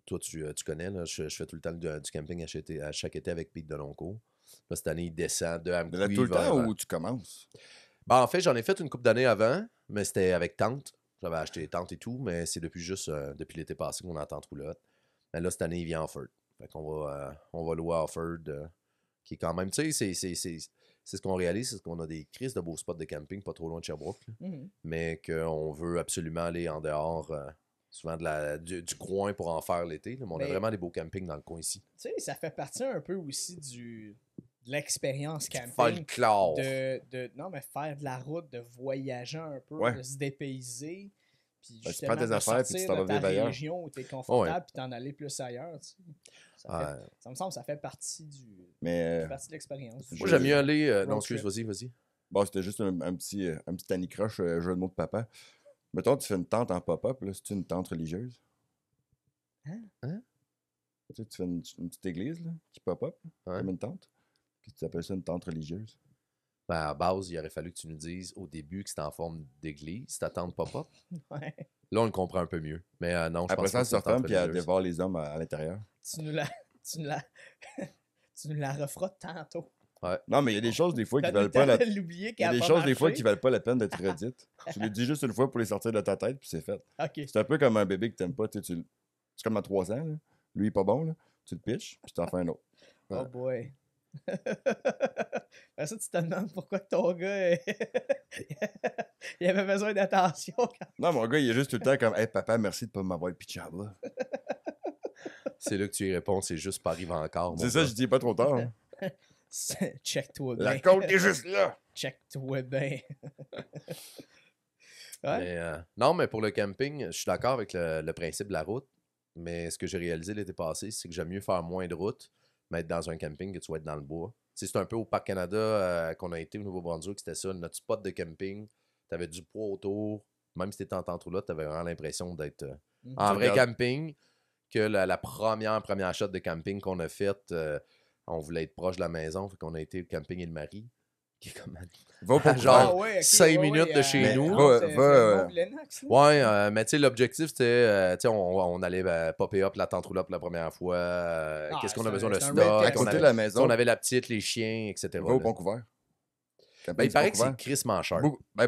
Toi, tu connais, là, je fais tout le temps du camping à chaque été avec Pete Delonco. Là, cette année, il descend de Mais là, Amqui tout le temps vers. où tu commences? Ben, en fait, j'en ai fait une couple d'années avant, mais c'était avec tente. J'avais acheté des tentes et tout, mais c'est depuis l'été passé qu'on a tente roulotte. Mais là, cette année, il vient en Offord. Fait qu'on va louer à Offord, qui est quand même, tu sais, c'est ce qu'on réalise, c'est qu'on a des crises de beaux spots de camping pas trop loin de Sherbrooke, là, mais qu'on veut absolument aller en dehors, souvent du coin pour en faire l'été. Là, mais on a vraiment des beaux campings dans le coin ici. Tu sais, ça fait partie un peu aussi de l'expérience camping. Folklore. Non, mais faire de la route, de voyager un peu, Ouais. de se dépayser. Puis Ben, tu justement, prends tes de affaires, puis tu sortir t'en de vas ta vivre ailleurs. région où tu es confortable, puis t'en aller plus ailleurs. Tu sais. Ça me semble que ça fait partie Mais partie de l'expérience. Moi, j'aime mieux aller. Non, road excuse, trip. vas-y. bon, c'était juste un petit anicroche jeu de mots de papa. Mettons, tu fais une tente en pop-up, là, c'est une tente religieuse. Hein? Tu sais, tu fais une petite église là, qui pop-up, là, Ouais. comme une tente. Puis tu appelles ça une tente religieuse. Ben, à la base, il aurait fallu que tu nous dises au début que c'était en forme d'église, ta tente pop-up. Ouais. Là, on le comprend un peu mieux. Mais non, je Après pense ça, pas elle que se c'est une referme, tente puis elle religieuse. dévore les hommes à l'intérieur. Tu nous la, tu nous la referas tantôt. Non, mais il y a des choses, des fois, qui T'as valent le pas temps la de l'oublier Il y qu'elle a a des pas choses, des fois, marché. qui valent pas la peine d'être redites. Tu les dis juste une fois pour les sortir de ta tête, puis c'est fait. Ok. C'est un peu comme un bébé que t'aimes pas. C'est comme à 3 ans. Là. Lui, il est pas bon. Là. Tu le pitches, puis t'en fais un autre. Oh boy. Après ça, tu te demandes pourquoi que ton gars il avait besoin d'attention. Non, mon gars, il est juste tout le temps comme Hey, papa, merci de pas m'avoir pitché en bas. C'est là que tu y réponds, c'est juste pas arrivé encore. C'est ça, je dis pas trop tard. Hein. Check-toi bien. La côte est juste là. Check-toi bien. Ouais. Mais, non, mais pour le camping, je suis d'accord avec le principe de la route. Mais ce que j'ai réalisé l'été passé, c'est que j'aime mieux faire moins de route, mais être dans un camping que tu vas être dans le bois. Tu sais, c'est un peu au Parc Canada qu'on a été au Nouveau-Brunswick, c'était ça, notre spot de camping. Tu avais du poids autour. Même si tu étais en tente-roulotte, tu avais vraiment l'impression d'être en vrai camping. Que la première shot de camping qu'on a faite, on voulait être proche de la maison, fait qu'on a été au camping Île-Marie, qui est comme Va pour genre ouais, ok, 5 minutes de chez mais nous. va, Mais tu sais, l'objectif, c'était, tu sais, on allait popper up la tente roulotte pour la première fois. Qu'est-ce qu'on a besoin de c'est un stock? rate à côté On de avait, la tu sais, maison, on avait la petite, les chiens, etc. va au là. Pont-Couvert. Ben, il paraît que c'est crissement cher.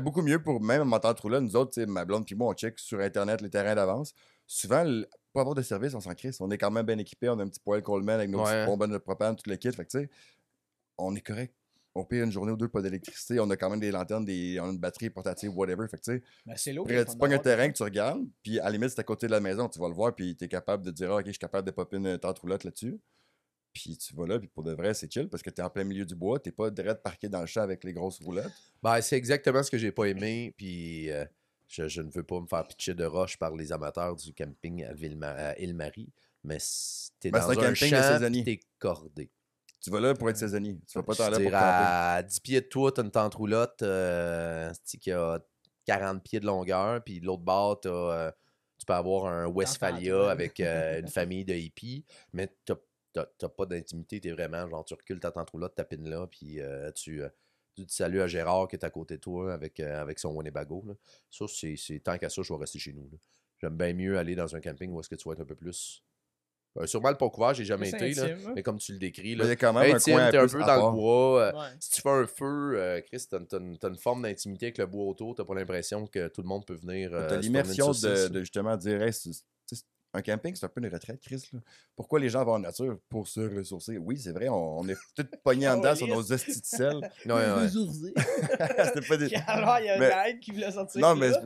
Beaucoup mieux pour même en temps là. Nous autres, tu sais, ma blonde puis moi, on check sur Internet les terrains d'avance. Souvent, pour avoir de service, on s'en crisse. On est quand même bien équipés. On a un petit poêle Coleman avec nos petites bombes de propane, tout le kit. Fait que, tu sais, on est correct. On paye une journée ou deux, pas d'électricité. On a quand même des lanternes, on a une batterie portative, whatever. Fait que, tu sais, Ben, c'est l'eau. tu pognes un terrain que tu regardes, puis à la limite, c'est à côté de la maison, tu vas le voir, puis tu es capable de dire, ah, OK, je suis capable de popper une tente roulotte là-dessus. Puis tu vas là, puis pour de vrai, c'est chill parce que tu es en plein milieu du bois, t'es pas direct parqué dans le champ avec les grosses roulottes. Ben, c'est exactement ce que j'ai pas aimé. Puis je ne veux pas me faire pitcher de roche par les amateurs du camping à Île-Marie. Mais t'es Ben, dans c'est un un camping de champ, saisonnier. t'es cordé. Tu vas là pour être saisonnier. Tu vas pas t'en Je là veux pour dire, camper. à 10 pieds de toi, t'as une tente roulotte qui a 40 pieds de longueur. Puis de l'autre bord, tu peux avoir un Westphalia avec une famille de hippies. Mais t'as pas d'intimité. T'es vraiment, genre, tu recules ta tente roulotte, tapines là. Puis tu dis salut à Gérard qui est à côté de toi avec son Winnebago. Là. Ça, c'est tant qu'à ça, je vais rester chez nous. Là. J'aime bien mieux aller dans un camping où est-ce que tu vas être un peu plus... sûrement le Pont-Couvert, j'ai jamais Plus été, là, intime, hein. mais comme tu le décris, Il là, y a quand même un intime, coin t'es un plus peu à dans part. le bois. Ouais. Si tu fais un feu, Chris, t'as une forme d'intimité avec le bois autour. T'as pas l'impression que tout le monde peut venir. T'as se tourner une l'immersion saucisse, de justement dire, hey, un camping, c'est un peu une retraite, Chris. Là. Pourquoi les gens vont en nature? Pour se ressourcer. Oui, c'est vrai, on est tous pognés en dedans sur nos hosties de sel. Ouais. C'était pas des... Alors, il y a Mais- un mec qui voulait sortir. Non, là.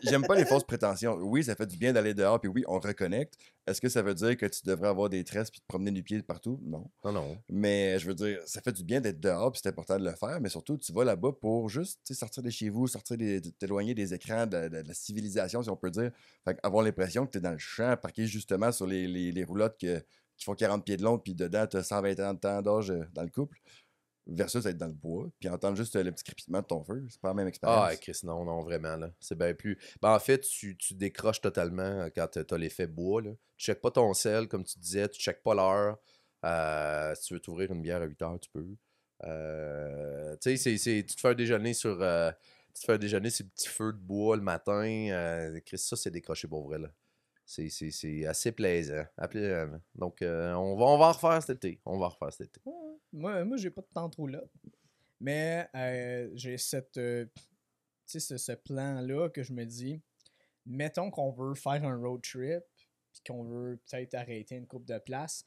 j'aime pas les fausses prétentions. Oui, ça fait du bien d'aller dehors, puis oui, on reconnecte. Est-ce que ça veut dire que tu devrais avoir des tresses puis te promener du pied partout? Non. Non. Mais je veux dire, ça fait du bien d'être dehors, puis c'est important de le faire, mais surtout, tu vas là-bas pour juste sortir de chez vous, t'éloigner des écrans, de la civilisation, si on peut dire. Fait avoir l'impression que tu es dans le champ, parqué justement sur les roulottes qui font 40 pieds de long, puis dedans, tu as 120 ans de temps d'âge dans le couple, versus être dans le bois, puis entendre juste le petit crépitement de ton feu. C'est pas la même expérience. Ah, Chris, non, vraiment, là. C'est bien plus... Ben, en fait, tu décroches totalement quand t'as l'effet bois, là. Tu checkes pas ton sel, comme tu disais, tu checkes pas l'heure. Si tu veux t'ouvrir une bière à 8 heures, tu peux. Tu sais, tu te fais un déjeuner sur... tu te fais un déjeuner sur le petit feu de bois le matin. Chris, ça, c'est décroché pour vrai, là. C'est assez plaisant. Donc, on va en refaire cet été. Ouais. Moi, j'ai pas de temps trop là. Mais j'ai ce plan-là que je me dis, mettons qu'on veut faire un road trip, puis qu'on veut peut-être arrêter une coupe de place,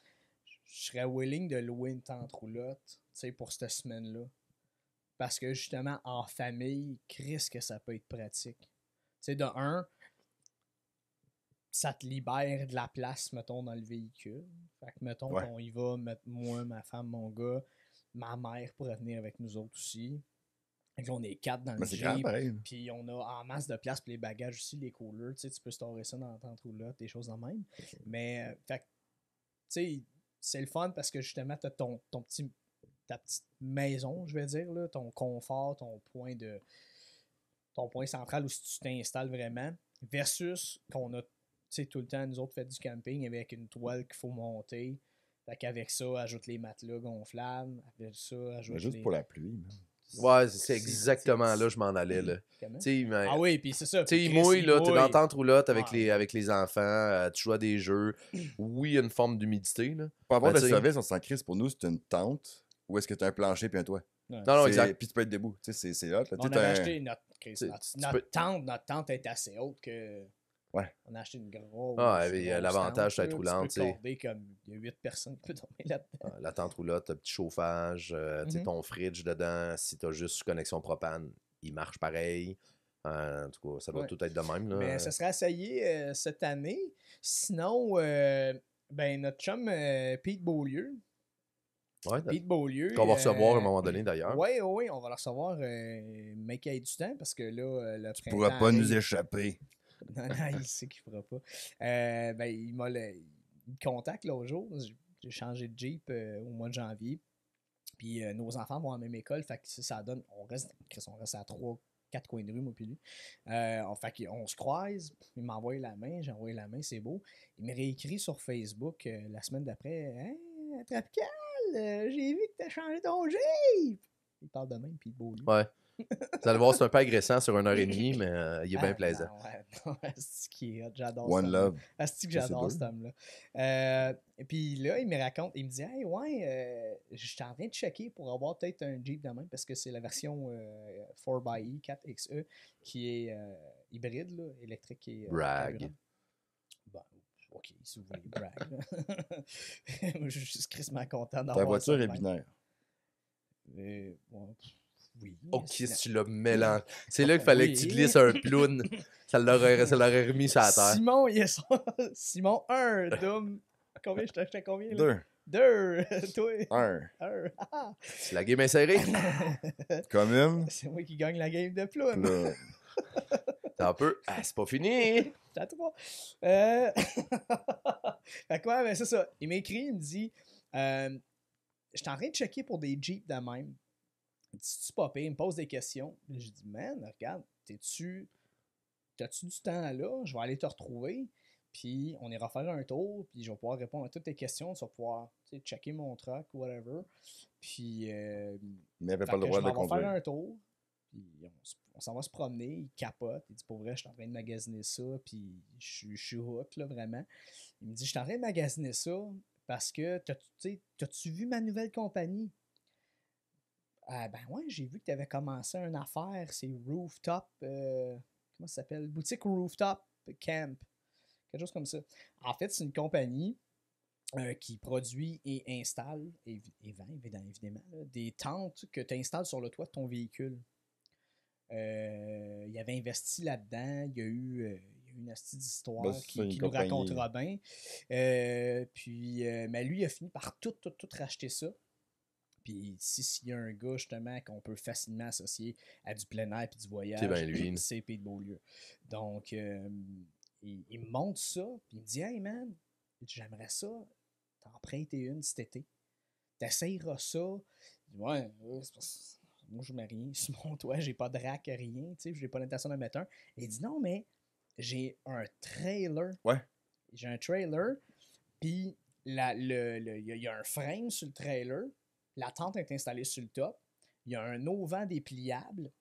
je serais willing de louer une tente roulotte, pour cette semaine-là. Parce que justement, en famille, Chris, que ça peut être pratique. De un, ça te libère de la place, mettons, dans le véhicule. Fait que, mettons, Ouais. qu'on y va, moi, ma femme, mon gars, ma mère pourrait venir avec nous autres aussi. Fait que là, on est 4 dans le Mais c'est grand, Jeep. pareil. Puis on a en masse de place pour les bagages aussi, les coolers. Tu peux storer ça dans la tente roulotte, des choses en même. Mais, fait que, tu sais, c'est le fun parce que justement, t'as ta petite maison, je vais dire, là, ton confort, ton point central où tu t'installes vraiment, versus qu'on a tout le temps, nous autres, fait du camping avec une toile qu'il faut monter. Fait qu'avec ça, ajoute les matelas gonflables. Avec ça, ajoute Mais juste les... pour la pluie. Man. Ouais, c'est exactement là je m'en allais, là. Comment? Tu sais, mais... Ah oui, puis c'est ça. Tu sais, puis il Chris, mouille, là, t'es dans mouille. ta roulotte avec, Ouais. avec les enfants, tu joues à des jeux. Oui, il y a une forme d'humidité, là. Pour avoir Ben, le tu sais- service, on s'en crisse. Pour nous, c'est une tente où est-ce que tu as un plancher puis un toit. Ouais. Non, C'est- exact. Puis tu peux être debout. Tu sais, c'est hot. Là. On Tu sais, avait t'as un- acheté Tu sais, tu notre peux- tente. Notre tente est assez haute que... Ouais. On a acheté une grosse. Ah, il y a grosse l'avantage tente, d'être là. roulante, Tu tu peux sais. corder comme il y a 8 personnes qui peuvent dormir là-dedans. La tente roulotte, t'as petit chauffage, tu sais, Mhm. ton fridge dedans, si t'as juste connexion propane, il marche pareil. En tout cas, ça doit Ouais. tout être de même, là. Mais ça serait essayé cette année. Sinon, ben notre chum Pete Beaulieu. Ouais, Pete Beaulieu. qu'on va recevoir à un moment donné, d'ailleurs. Oui, on va le recevoir, mais qu'il y ait du temps, parce que là, le Tu pourras printemps pas nous arrive. échapper. Non, il sait qu'il fera pas. Ben, il me contacte l'autre jour. J'ai changé de Jeep au mois de janvier. Puis nos enfants vont à la même école. Fait que ça donne. On reste à 3-4 coins de rue, moi puis lui. Fait qu'on se croise. Il m'envoie la main. J'ai envoyé la main, c'est beau. Il me réécrit sur Facebook la semaine d'après. Hein, Tropical, j'ai vu que t'as changé ton Jeep. Il parle de même, puis beau lui. Ouais. Vous allez voir, c'est un peu agressant sur 1h30, mais il est bien plaisant. Non, c'est qui est hot, j'adore One ça. love. C'est que Ça, c'est j'adore deux. cet homme-là. Et puis là, il me raconte, il me dit, hey, ouais, je suis en train de checker pour avoir peut-être un Jeep de même, parce que c'est la version 4xE, 4XE, qui est hybride, là, électrique et. Brag. carburant. Bon, ok, si vous voulez, brag. Là. Je suis juste crissement content d'avoir Ta voiture ça est de même. binaire. Ouais, oui. Oh, sinon- Chris, tu l'as mélangé. C'est là qu'il fallait que tu glisses un ploune. Ça l'aurait remis sur la terre. Simon, il est son... Simon, 1, Dom. Combien je t'achetais combien là? 2. 2. Toi. 1. 1. Si la game est serrée, Commune. C'est moi qui gagne la game de ploune. Là. t'es un peu. Ah, c'est pas fini. T'as 3. Fait quoi, ben c'est ça. Il m'écrit, il me dit je suis en train de checker pour des Jeeps de même. Il dit, c'est-tu pas pire? Il me pose des questions. Je dis, man, regarde, t'as-tu du temps là? Je vais aller te retrouver. Puis on ira faire un tour. Puis je vais pouvoir répondre à toutes tes questions. Tu vas pouvoir checker mon truck, whatever. Puis. Mais il avait Fait pas le que droit je de le m'en vais conduire. faire un tour. Puis on s'en va se promener. Il capote. Il dit, pour vrai, je suis en train de magasiner ça. Puis je suis hook, là, vraiment. Il me dit, je suis en train de magasiner ça parce que, t'as-tu vu ma nouvelle compagnie? Ben ouais, j'ai vu que tu avais commencé une affaire. C'est Rooftop. Comment ça s'appelle? Boutique Rooftop Camp. quelque chose comme ça. En fait, c'est une compagnie qui produit et installe, et vend évidemment, là, des tentes que tu installes sur le toit de ton véhicule. Il avait investi là-dedans. Il y a eu une astuce d'histoire Ben, c'est ça, qui une nous compagnie. racontera bien. Mais lui, il a fini par tout racheter ça. Puis s'il y a un gars, justement, qu'on peut facilement associer à du plein air et du voyage, C'est bien lui. c'est Pete Beaulieu. Donc, il me montre ça, puis il me dit « Hey, man, j'aimerais ça t'en prêter une cet été. T'essayeras ça. » Je dis « Ouais, c'est parce que moi, je mets rien sur mon toit, j'ai pas de rack, rien, tu sais, j'ai pas l'intention d'en mettre un. » Et il dit « Non, mais j'ai un trailer. Ouais. J'ai un trailer, puis il y a un frame sur le trailer. La tente est installée sur le top. Il y a un auvent dépliable.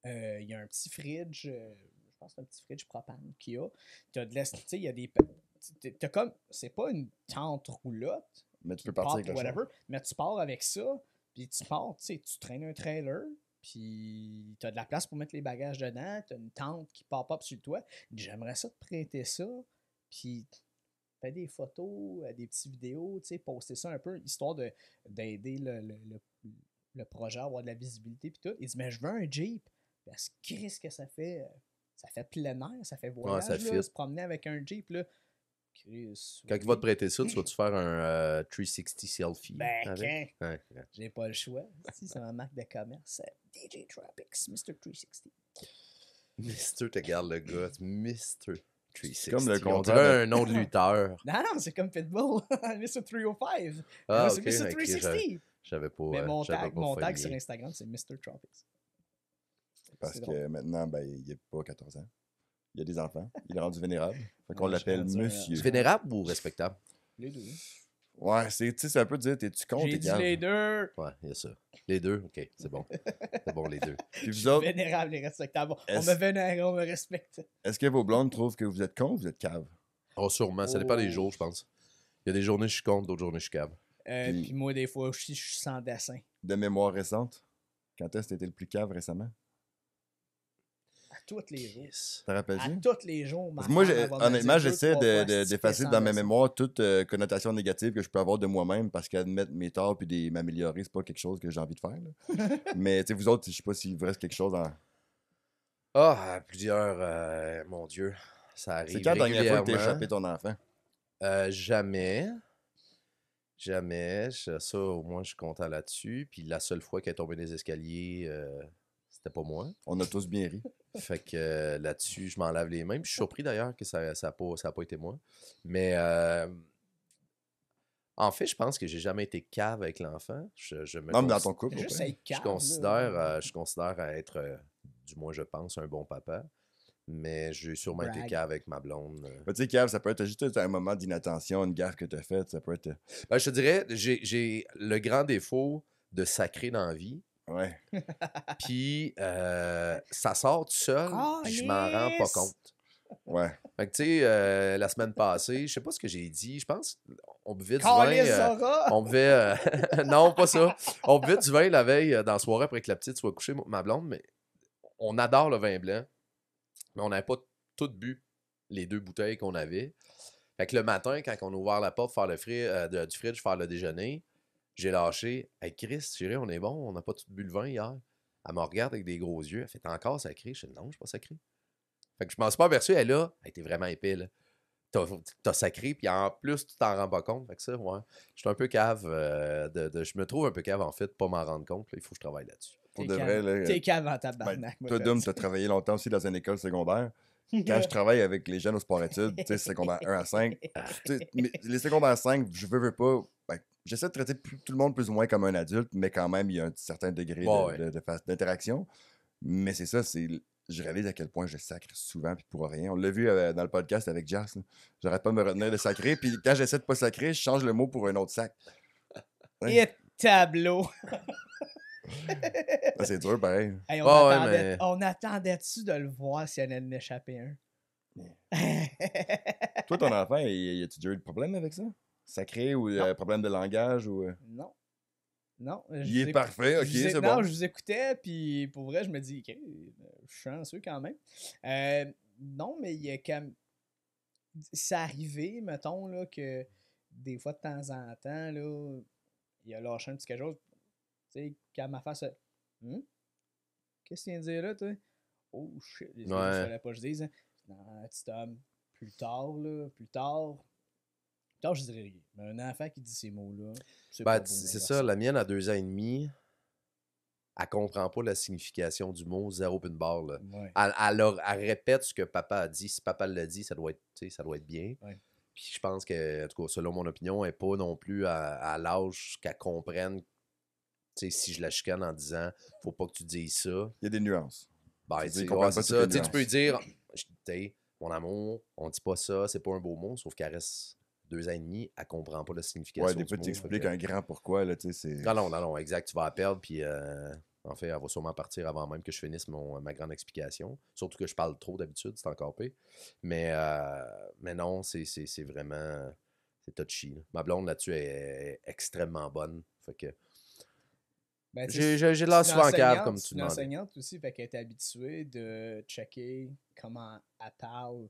Il y a un petit fridge. Je pense que c'est un petit fridge propane qu'il y a. Tu as de l'espace. Il y a des. T'as comme. C'est pas une tente roulotte. Mais tu peux partir avec le whatever. Mais tu pars avec ça. Puis tu pars. Tu traînes un trailer. Puis tu as de la place pour mettre les bagages dedans. Tu as une tente qui pop-up sur le toit. J'aimerais ça te prêter ça. Puis fais des photos, des petites vidéos, poster ça un peu, histoire d'aider le projet à avoir de la visibilité puis tout. Il dit, mais je veux un Jeep. Parce que qu'est-ce que ça fait plein air, ça fait voyage, ça là, fit. se promener avec un Jeep, là. Chris, Quand il va te prêter ça, tu vas-tu faire un 360 selfie? Ben, avec? quand? Ouais. J'ai pas le choix. Si c'est ma marque de commerce, DJ Tropics, Mr. 360. Mister, te garde le gars. Mister 360. Comme le On contraire dirait un nom de lutteur. Non, c'est comme Pitbull, Mr. 305. Ah, Non, c'est ok, Mr. ok, 360. J'avais pas. Mais mon j'avais tag, pas mon fait tag le sur lien. Instagram, c'est Mr. Tropics. Parce C'est que drôle. maintenant, ben, il n'est pas 14 ans. Il a des enfants. Il est rendu vénérable. Fait qu'on Ouais, l'appelle je suis rendu monsieur. C'est vénérable ou respectable? Les deux. Ouais, c'est un peu dire, t'es-tu con, J'ai t'es dit cave. les deux. Ouais, il y a ça. Les deux, ok, c'est bon. C'est bon, les deux. Puis Je vous suis autres, vénérable et respectable. On Est-ce- me vénère, on me respecte. est-ce que vos blondes trouvent que vous êtes con ou vous êtes cave? Oh, sûrement. Ça dépend des Oh. jours, je pense. Il y a des journées, je suis contre, d'autres journées, je suis cave. Puis- Puis moi, des fois, je suis sans dessin. De mémoire récente? Quand est-ce que t'étais le plus cave récemment? À tous les jours. Yes. T'en À rappelles-tu? tous les jours. Parce que moi, honnêtement, j'essaie d'effacer d'effacer dans ma mémoire toute connotation négative que je peux avoir de moi-même parce qu'admettre mes torts puis m'améliorer, c'est pas quelque chose que j'ai envie de faire. là. Mais tu sais, vous autres, je sais pas s'il vous reste quelque chose en. Ah, plusieurs. Mon Dieu, ça arrive. C'est quand la dernière fois que t'as régulièrement. échappé ton enfant? Jamais. Jamais. Ça, au moins, je suis content là-dessus. Puis la seule fois qu'elle est tombée des escaliers, c'était pas moi. On a tous bien ri. Fait que là-dessus, je m'en lave les mains. Puis je suis surpris d'ailleurs que ça a pas été moi. Mais en fait, je pense que j'ai jamais été cave avec l'enfant. Je me Non, mais dans cons- ton couple. Juste au pire. être calme. je considère à être, du moins je pense, un bon papa. Mais j'ai sûrement été Brag. cave avec ma blonde. Mais tu sais, cave, ça peut être juste un moment d'inattention, une gaffe que t'as faite. Ça peut être. Ben, je te dirais, j'ai le grand défaut de sacrer dans la vie. Ouais. Puis ça sort tout seul, puis je m'en rends pas Calisse! compte. Ouais. Fait que tu sais, la semaine passée, je sais pas ce que j'ai dit, je pense on buvait du vin. Calisse, Zora! On buvait. Non, pas ça. On buvait du vin la veille dans la soirée après que la petite soit couchée, ma blonde, mais on adore le vin blanc. Mais on n'avait pas tout bu les 2 bouteilles qu'on avait. Fait que le matin, quand on a ouvert la porte pour faire du fridge, faire le déjeuner, j'ai lâché. Hey Chris, chérie, on est bon, on n'a pas tout bu le vin hier. Elle me regarde avec des gros yeux. Elle fait, t'es encore sacré? Je dis, non, je suis pas sacré. Fait que je m'en suis pas aperçu. Elle là, elle était vraiment épais, là. T'as sacré, puis en plus, tu t'en rends pas compte. Fait que ça, ouais. Je suis un peu cave. Je me trouve un peu cave, en fait, de pas m'en rendre compte. Là, il faut que je travaille là-dessus. Pour de vrai, là. T'es cave en tabarnak. moi, Toi, je Dom, te t'as travaillé longtemps aussi dans une école secondaire. dis. Quand je travaille avec les jeunes au sport-études, tu sais, secondaire 1 à 5, tu sais, mais les secondaires 5, je veux pas. Ben, j'essaie de traiter tout le monde plus ou moins comme un adulte, mais quand même, il y a un certain degré Ouais, d'interaction. Mais c'est ça, je réalise à quel point je sacre souvent, puis pour rien. On l'a vu dans le podcast avec Jas. là. J'arrête pas de me retenir de sacrer, puis quand j'essaie de pas sacrer, je change le mot pour un autre sac. Et tableau. Ah, c'est dur, pareil. Hey, Ouais, mais- on attendait-tu de le voir s'il y en allait en échapper un? Toi, ton enfant, y a-tu déjà eu de problème avec ça? Sacré ou Non. problème de langage ou. Non. Non. Il est parfait, ok, c'est non, bon. je vous écoutais, puis pour vrai, je me dis, OK, je suis chanceux quand même. Non, mais il y a comme. c'est arrivé, mettons, là, que des fois, de temps en temps, là, il a lâché un petit quelque chose. Tu sais, quand ma face, Hum? Qu'est-ce que tu viens de dire là, toi? Oh shit, c'est juste Ouais. fallait pas que je dise. Hein. Non, petit homme, plus tard, là, plus tard, je dirais rien. Mais un enfant qui dit ces mots-là, c'est Ben, pas beau. c'est ça, la mienne à 2 ans et demi, elle comprend pas la signification du mot zéro puis une barre. Là. Ouais. Elle répète ce que papa a dit. Si papa l'a dit, ça doit être bien. Ouais. Puis je pense que, en tout cas, selon mon opinion, elle n'est pas non plus à l'âge qu'elle comprenne. Si je la chicane en disant faut pas que tu dises ça. Il y a des nuances. Ben, Tu dis, c'est comprends ça. pas toutes les Tu peux lui nuances. dire, mon amour, on dit pas ça, c'est pas un beau mot, sauf qu'elle reste 2 ans et demi, elle comprend pas la signification Ouais, des du fois, mot. tu expliques un grand pourquoi, là, tu sais, c'est... Non, exact, tu vas la perdre, puis en fait, elle va sûrement partir avant même que je finisse ma grande explication. Surtout que je parle trop d'habitude, c'est encore pire. Mais non, c'est vraiment... C'est touchy. Là. Ma blonde là-dessus est extrêmement bonne. Fait que Ben, j'ai l'air souvent en cave, comme tu une demandais. enseignante aussi, fait qu'elle est habituée de checker comment elle parle,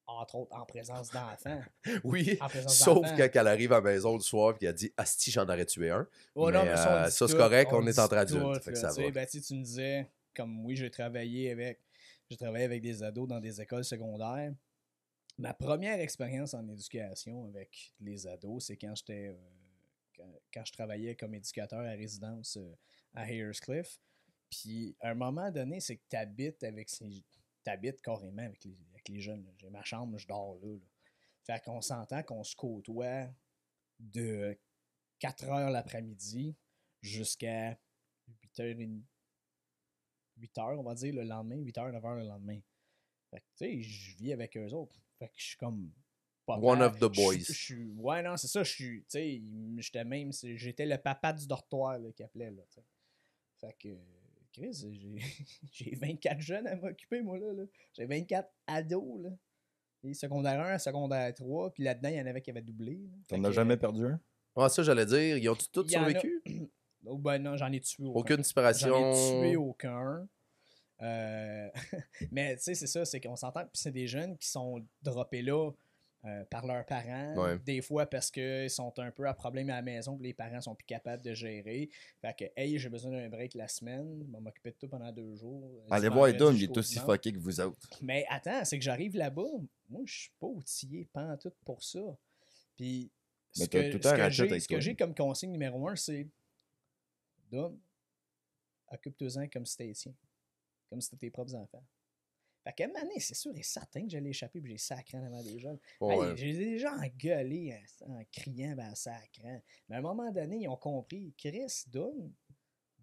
entre autres en présence d'enfants. Oui, En présence sauf d'enfants. quand elle arrive à la maison le soir et qu'elle dit « Asti, j'en aurais tué un. Oh, mais non, mais ça, on dit ça, c'est tout, correct, on on est dit entre adultes. tout, Fait que là, ça tu sais. va. Ben, tu me disais, comme oui, j'ai travaillé avec des ados dans des écoles secondaires. Ma première expérience en éducation avec les ados, c'est quand j'étais quand je travaillais comme éducateur à résidence à Hayerscliff. Puis à un moment donné, c'est que t'habites carrément avec les jeunes. Là. J'ai ma chambre, je dors là. Fait qu'on s'entend qu'on se côtoie de 4h l'après-midi jusqu'à 8h30. 8h, on va dire, le lendemain, 8h, 9h le lendemain. Fait que, tu sais, je vis avec eux autres. Fait que je suis comme papa. One of the boys. Ouais, non, c'est ça, tu sais, j'étais le papa du dortoir, là, qu'il appelait, là, tu sais. Fait que, Chris, j'ai 24 jeunes à m'occuper, moi, là. J'ai 24 ados, là. Et secondaire 1 à secondaire 3, puis là-dedans, il y en avait qui avaient doublé. Là. T'en as jamais perdu un? Ouais, ça, j'allais dire. Ils ont-tu tous Il y en a- survécu? Oh, ben non, j'en ai tué aucun. Aucune J'en ai disparition. tué aucun. Mais tu sais, c'est ça, c'est qu'on s'entend. Puis c'est des jeunes qui sont droppés là par leurs parents. Ouais. Des fois parce qu'ils sont un peu à problème à la maison, puis les parents sont plus capables de gérer. Fait que, hey, j'ai besoin d'un break la semaine. Je vais m'occuper de tout pendant 2 jours. Allez Du voir vendredi Edom, il est jusqu'au aussi dimanche. fucké que vous autres. Mais attends, c'est que j'arrive là-bas. Moi, je suis pas outillé pantoute pour ça. Puis, Mais ce t'as que, tout le ce temps que Ratchet j'ai avec ce que toi. j'ai comme consigne numéro 1, c'est Dom, occupe-toi-en comme si t'étais tien. Comme si c'était tes propres enfants. Fait qu'à un moment donné, c'est sûr et certain que j'allais échapper et j'ai sacré en avant des jeunes. Ouais. Hey, j'ai déjà engueulé en criant ben sacrant. Mais à un moment donné, ils ont compris. Chris, Dom,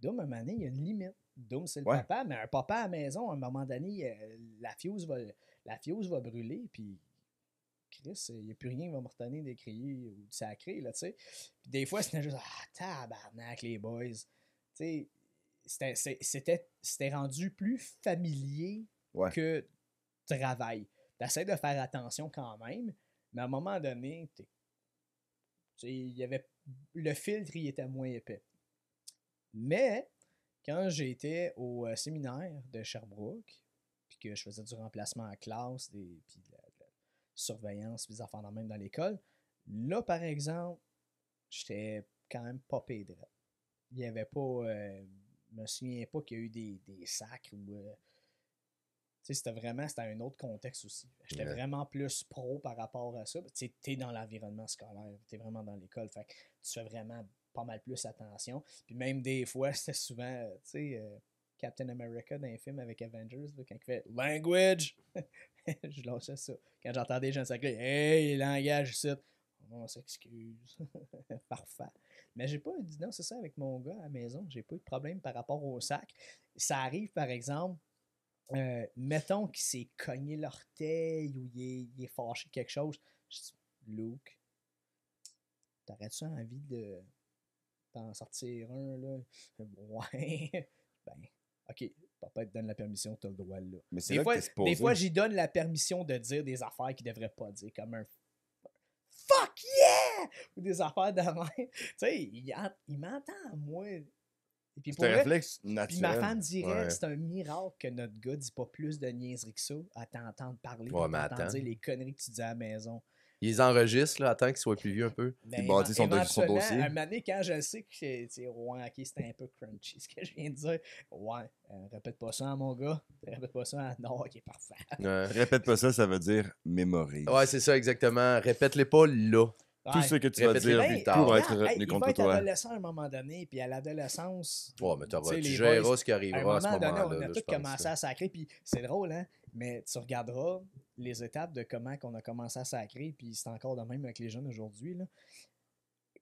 à un moment donné, il y a une limite. Dom, c'est le Ouais. papa, mais un papa à la maison, à un moment donné, la fuse va brûler, puis Chris, il n'y a plus rien qui va me retenir de crier ou de sacrer, là, tu sais. Puis des fois, c'était juste, tabarnak, les boys. Tu sais, c'était rendu plus familier Ouais. que travail. T'essaies de faire attention quand même, mais à un moment donné, il y avait le filtre, il était moins épais. Mais quand j'étais au séminaire de Sherbrooke, puis que je faisais du remplacement en classe, puis de la surveillance, puis des affaires même dans l'école, là, par exemple, j'étais quand même pas pédé. Il y avait pas... je me souviens pas qu'il y a eu des sacres ou... c'était un autre contexte aussi. J'étais vraiment plus pro par rapport à ça. Tu es dans l'environnement scolaire, tu es vraiment dans l'école. Fait que tu fais vraiment pas mal plus attention. Puis même des fois, c'était souvent, Captain America dans un film avec Avengers, là, quand il fait Language, je lâchais ça. Quand j'entendais les gens sacrer, hey, langage, ici. On s'excuse. Parfait. Mais j'ai pas dit non, c'est ça avec mon gars à la maison. J'ai pas eu de problème par rapport au sac. Ça arrive, par exemple, mettons qu'il s'est cogné l'orteil ou il est fâché quelque chose. Je dis, Luke, t'aurais-tu envie d'en sortir un, là? Ouais. Ben, ok, papa te donne la permission, t'as le droit là. Mais c'est là que t'es supposé. Des fois, j'y donne la permission de dire des affaires qu'il devrait pas dire, comme un fuck yeah! Ou des affaires de même. Tu sais, il m'entend, moi. Et puis C'est pour un vrai, réflexe puis ma naturel. femme dirait, Ouais. c'est un miracle que notre gars dit pas plus de niaiseries que ça à t'entendre parler, Ouais, à mais t'entendre attends. dire les conneries que tu dis à la maison. Ils les enregistrent, là, attends qu'ils soient plus vieux un peu. Ben, bâtit son éventuellement, dossier. un moment donné, quand je sais que c'est ouais, ok, c'était un peu crunchy ce que je viens de dire. Ouais, répète pas ça, mon gars. Répète pas ça. Non, ok, parfait. Ouais, Répète pas ça, ça veut dire mémorise. Ouais, c'est ça, exactement. Répète-les pas là. Tout Ouais. ce que tu vas Répète-les dire plus Ben, tard. pourra regarde, être retenu il va contre être toi. adolescent à un moment donné, puis à l'adolescence, Ouais, mais tu sais, tu les géreras boys, ce qui à un arrivera à ce moment donné, moment-là. on a là, tous je pense, commencé là. à sacrer, puis c'est drôle, hein, mais tu regarderas les étapes de comment qu'on a commencé à sacrer, puis c'est encore de même avec les jeunes aujourd'hui, là.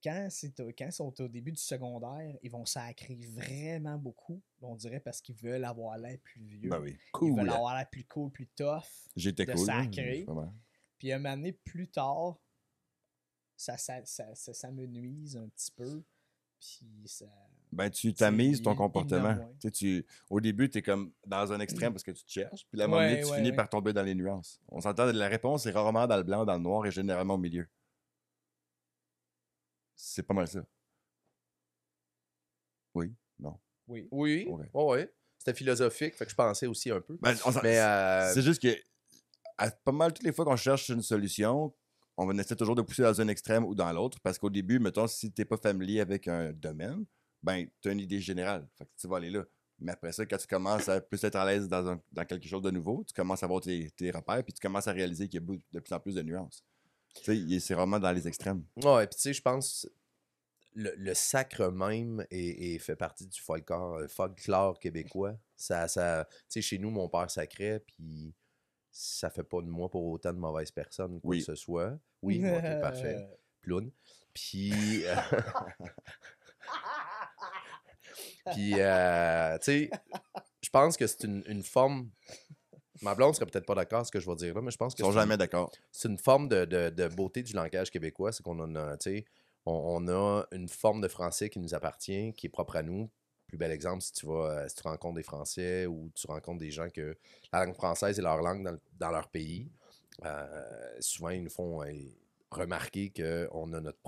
Quand ils sont au début du secondaire, ils vont sacrer vraiment beaucoup, on dirait parce qu'ils veulent avoir l'air plus vieux. Ben oui. Ils veulent Cool. avoir l'air plus cool, plus tough. J'étais de cool. hein, sacrer. vraiment. Puis un moment donné, plus tard, ça s'amenuise un petit peu. Puis ça. Ben, tu Tu sais, tamises ton il comportement. nomme, ouais. Tu sais, au début, tu es comme dans un extrême parce que tu te cherches, puis à un moment donné, Ouais, tu ouais, finis ouais. par tomber dans les nuances. On s'entend, la réponse est rarement dans le blanc, dans le noir et généralement au milieu. C'est pas mal ça. Oui, non. Oui. Oui, Ouais. ouais. C'était philosophique, fait que je pensais aussi un peu. Ben, Mais c'est juste que pas mal toutes les fois qu'on cherche une solution, on va essayer toujours de pousser dans un extrême ou dans l'autre parce qu'au début, mettons, si t'es pas familier avec un domaine, ben, tu as une idée générale. Fait que tu vas aller là. Mais après ça, quand tu commences à plus être à l'aise dans quelque chose de nouveau, tu commences à avoir tes repères puis tu commences à réaliser qu'il y a de plus en plus de nuances. Tu sais, c'est vraiment dans les extrêmes. ouais, puis tu sais, je pense le sacre même fait partie du folklore québécois. Tu sais, chez nous, mon père sacrait, puis ça fait pas de moi pour autant de mauvaise personne, quoi Oui. que ce soit. Oui, ok, parfait. Ploune. Puis, puis tu sais, je pense que c'est une forme. Ma blonde serait peut-être pas d'accord avec ce que je vais dire là, mais je pense Ils que sont jamais d'accord. c'est une forme de beauté du langage québécois. C'est qu'on en a, tu sais, on a une forme de français qui nous appartient, qui est propre à nous. Plus bel exemple, si tu rencontres des Français ou tu rencontres des gens que la langue française est leur langue dans leur pays, souvent ils nous font remarquer qu'on a notre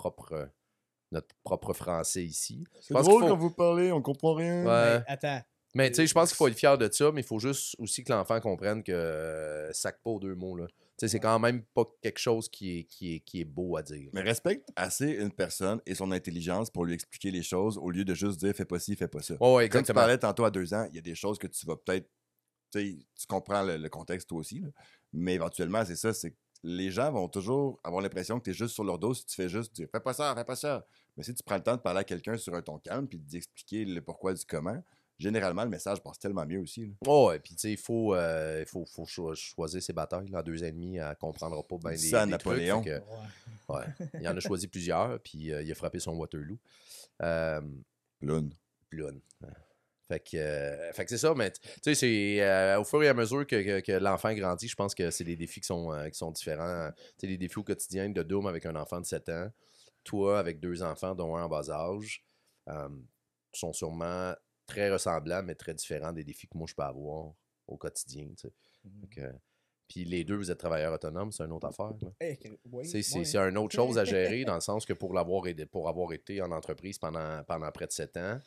propre français ici. Je C'est pense drôle qu'il faut- quand vous parlez, on comprend rien. Ouais. Mais attends. Mais tu sais, je pense qu'il faut être fier de ça, mais il faut juste aussi que l'enfant comprenne que sac pas aux deux mots. Là. Tu sais, c'est quand même pas quelque chose qui est beau à dire. Mais respecte assez une personne et son intelligence pour lui expliquer les choses au lieu de juste dire fais pas ci, fais pas ça. Ouais, Comme tu exactement. parlais tantôt à 2 ans, il y a des choses que tu vas peut-être. Tu sais, tu comprends le contexte toi aussi, là. Mais éventuellement, c'est ça, c'est que les gens vont toujours avoir l'impression que tu es juste sur leur dos si tu fais juste dire fais pas ça, fais pas ça. Mais si tu prends le temps de parler à quelqu'un sur un ton calme puis d'expliquer le pourquoi du comment, généralement, le message passe tellement mieux aussi. Là. Ouais, puis tu sais, il faut choisir ses batailles. En 2 ans et demi, elle comprendra pas bien Ça, des Napoléon. trucs. Fait que, ouais, il en a choisi plusieurs, puis il a frappé son Waterloo. Ploune. Ploune. Fait que c'est ça, mais tu sais, c'est au fur et à mesure que l'enfant grandit, je pense que c'est des défis qui sont différents. Tu sais, les défis au quotidien de Doom avec un enfant de 7 ans, toi avec 2 enfants, dont un en bas âge, sont sûrement très ressemblants, mais très différents des défis que moi je peux avoir au quotidien. Tu sais. Fait que, puis les deux, vous êtes travailleurs autonomes, c'est une autre affaire. Là. Oui, C'est une autre chose à gérer, dans le sens que pour avoir été en entreprise pendant près de 7 ans,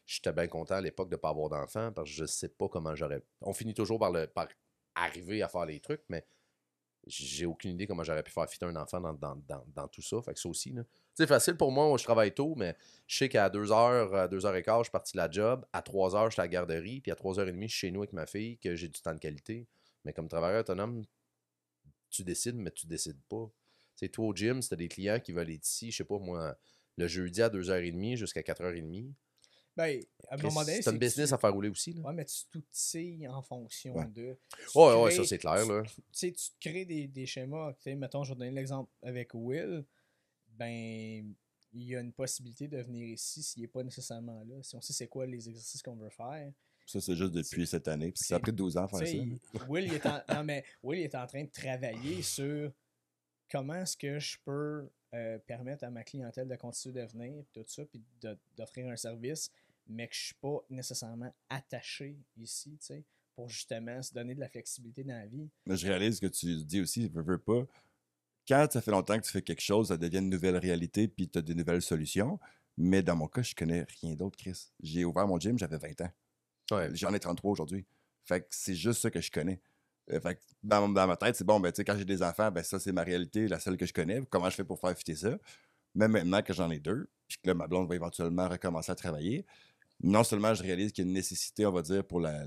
j'étais bien content à l'époque de ne pas avoir d'enfant parce que je ne sais pas comment j'aurais. On finit toujours par arriver à faire les trucs, mais j'ai aucune idée comment j'aurais pu faire fitter un enfant dans tout ça. Fait que ça aussi, là. C'est facile pour moi, je travaille tôt, mais je sais qu'à 2h, 2h15, je suis parti de la job. À 3h, je suis à la garderie. Puis à 3h30, je suis chez nous avec ma fille, que j'ai du temps de qualité. Mais comme travailleur autonome, tu décides, mais tu décides pas. C'est toi au gym, si t'as des clients qui veulent être ici, je sais pas moi, le jeudi à 2h30 jusqu'à 4h30. Ben, à un moment donné, C'est une business à faire rouler aussi. Là. Ouais, mais tu t'outils en fonction Ouais. de. Ouais, ça c'est clair. Là. Tu sais, tu te crées des schémas. Tu sais, mettons, je vais donner l'exemple avec Will. Ben, il y a une possibilité de venir ici s'il n'est pas nécessairement là. Si on sait c'est quoi les exercices qu'on veut faire. Ça, c'est juste depuis cette année. Puis ça a c'est- pris 12 ans à Tu faire ça. sais, là. Will, il est en train de travailler sur comment est-ce que je peux permettre à ma clientèle de continuer de venir, tout ça, puis d'offrir un service, mais que je ne suis pas nécessairement attaché ici, tu sais, pour justement se donner de la flexibilité dans la vie. Mais je réalise que tu dis aussi, veux pas. Quand ça fait longtemps que tu fais quelque chose, ça devient une nouvelle réalité, puis tu as des nouvelles solutions. Mais dans mon cas, je connais rien d'autre, Chris. J'ai ouvert mon gym, j'avais 20 ans. Ouais. J'en ai 33 aujourd'hui. Fait que c'est juste ça que je connais. Fait que dans ma tête, c'est bon, ben, tu sais, quand j'ai des enfants, ben, ça, c'est ma réalité, la seule que je connais. Comment je fais pour faire fitter ça? Même maintenant que j'en ai 2, puis que là, ma blonde va éventuellement recommencer à travailler, non seulement je réalise qu'il y a une nécessité, on va dire, pour la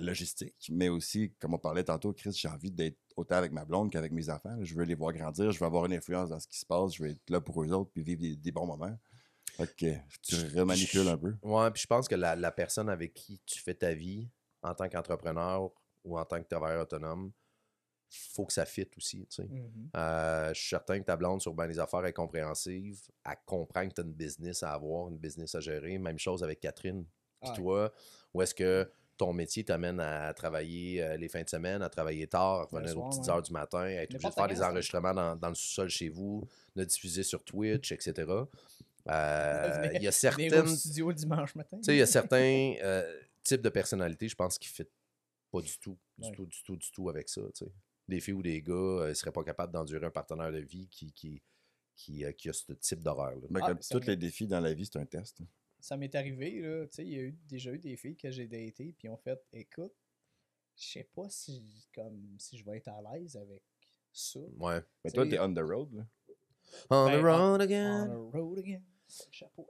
logistique, mais aussi, comme on parlait tantôt, Chris, j'ai envie d'être autant avec ma blonde qu'avec mes enfants. Je veux les voir grandir, je veux avoir une influence dans ce qui se passe, je veux être là pour eux autres, puis vivre des bons moments. Fait que tu remanipules un peu. Ouais, puis je pense que la personne avec qui tu fais ta vie en tant qu'entrepreneur ou en tant que travailleur autonome, faut que ça fitte aussi, tu sais. Je suis certain que ta blonde sur ben les affaires est compréhensive, elle comprend que tu as une business à avoir, une business à gérer. Même chose avec Catherine. Puis toi, où est-ce que ton métier t'amène à travailler les fins de semaine, à travailler tard, à revenir aux petites heures du matin, à être obligé de faire des enregistrements dans le sous-sol chez vous, de diffuser sur Twitch, etc. Il y a certaines... au studio dimanche matin. Tu sais, il y a certains types de personnalités, je pense, qui ne fit pas du tout avec ça, tu sais. Des filles ou des gars ne seraient pas capables d'endurer un partenaire de vie qui a ce type d'horreur-là. Mais comme tous les défis dans la vie, c'est un test. Ça m'est arrivé, là. Tu sais, il y a déjà eu des filles que j'ai datées, puis ont fait, écoute, je sais pas si je vais être à l'aise avec ça. Ouais. Mais toi, t'es on the road, là. On the road again. On the road again. Chapeau.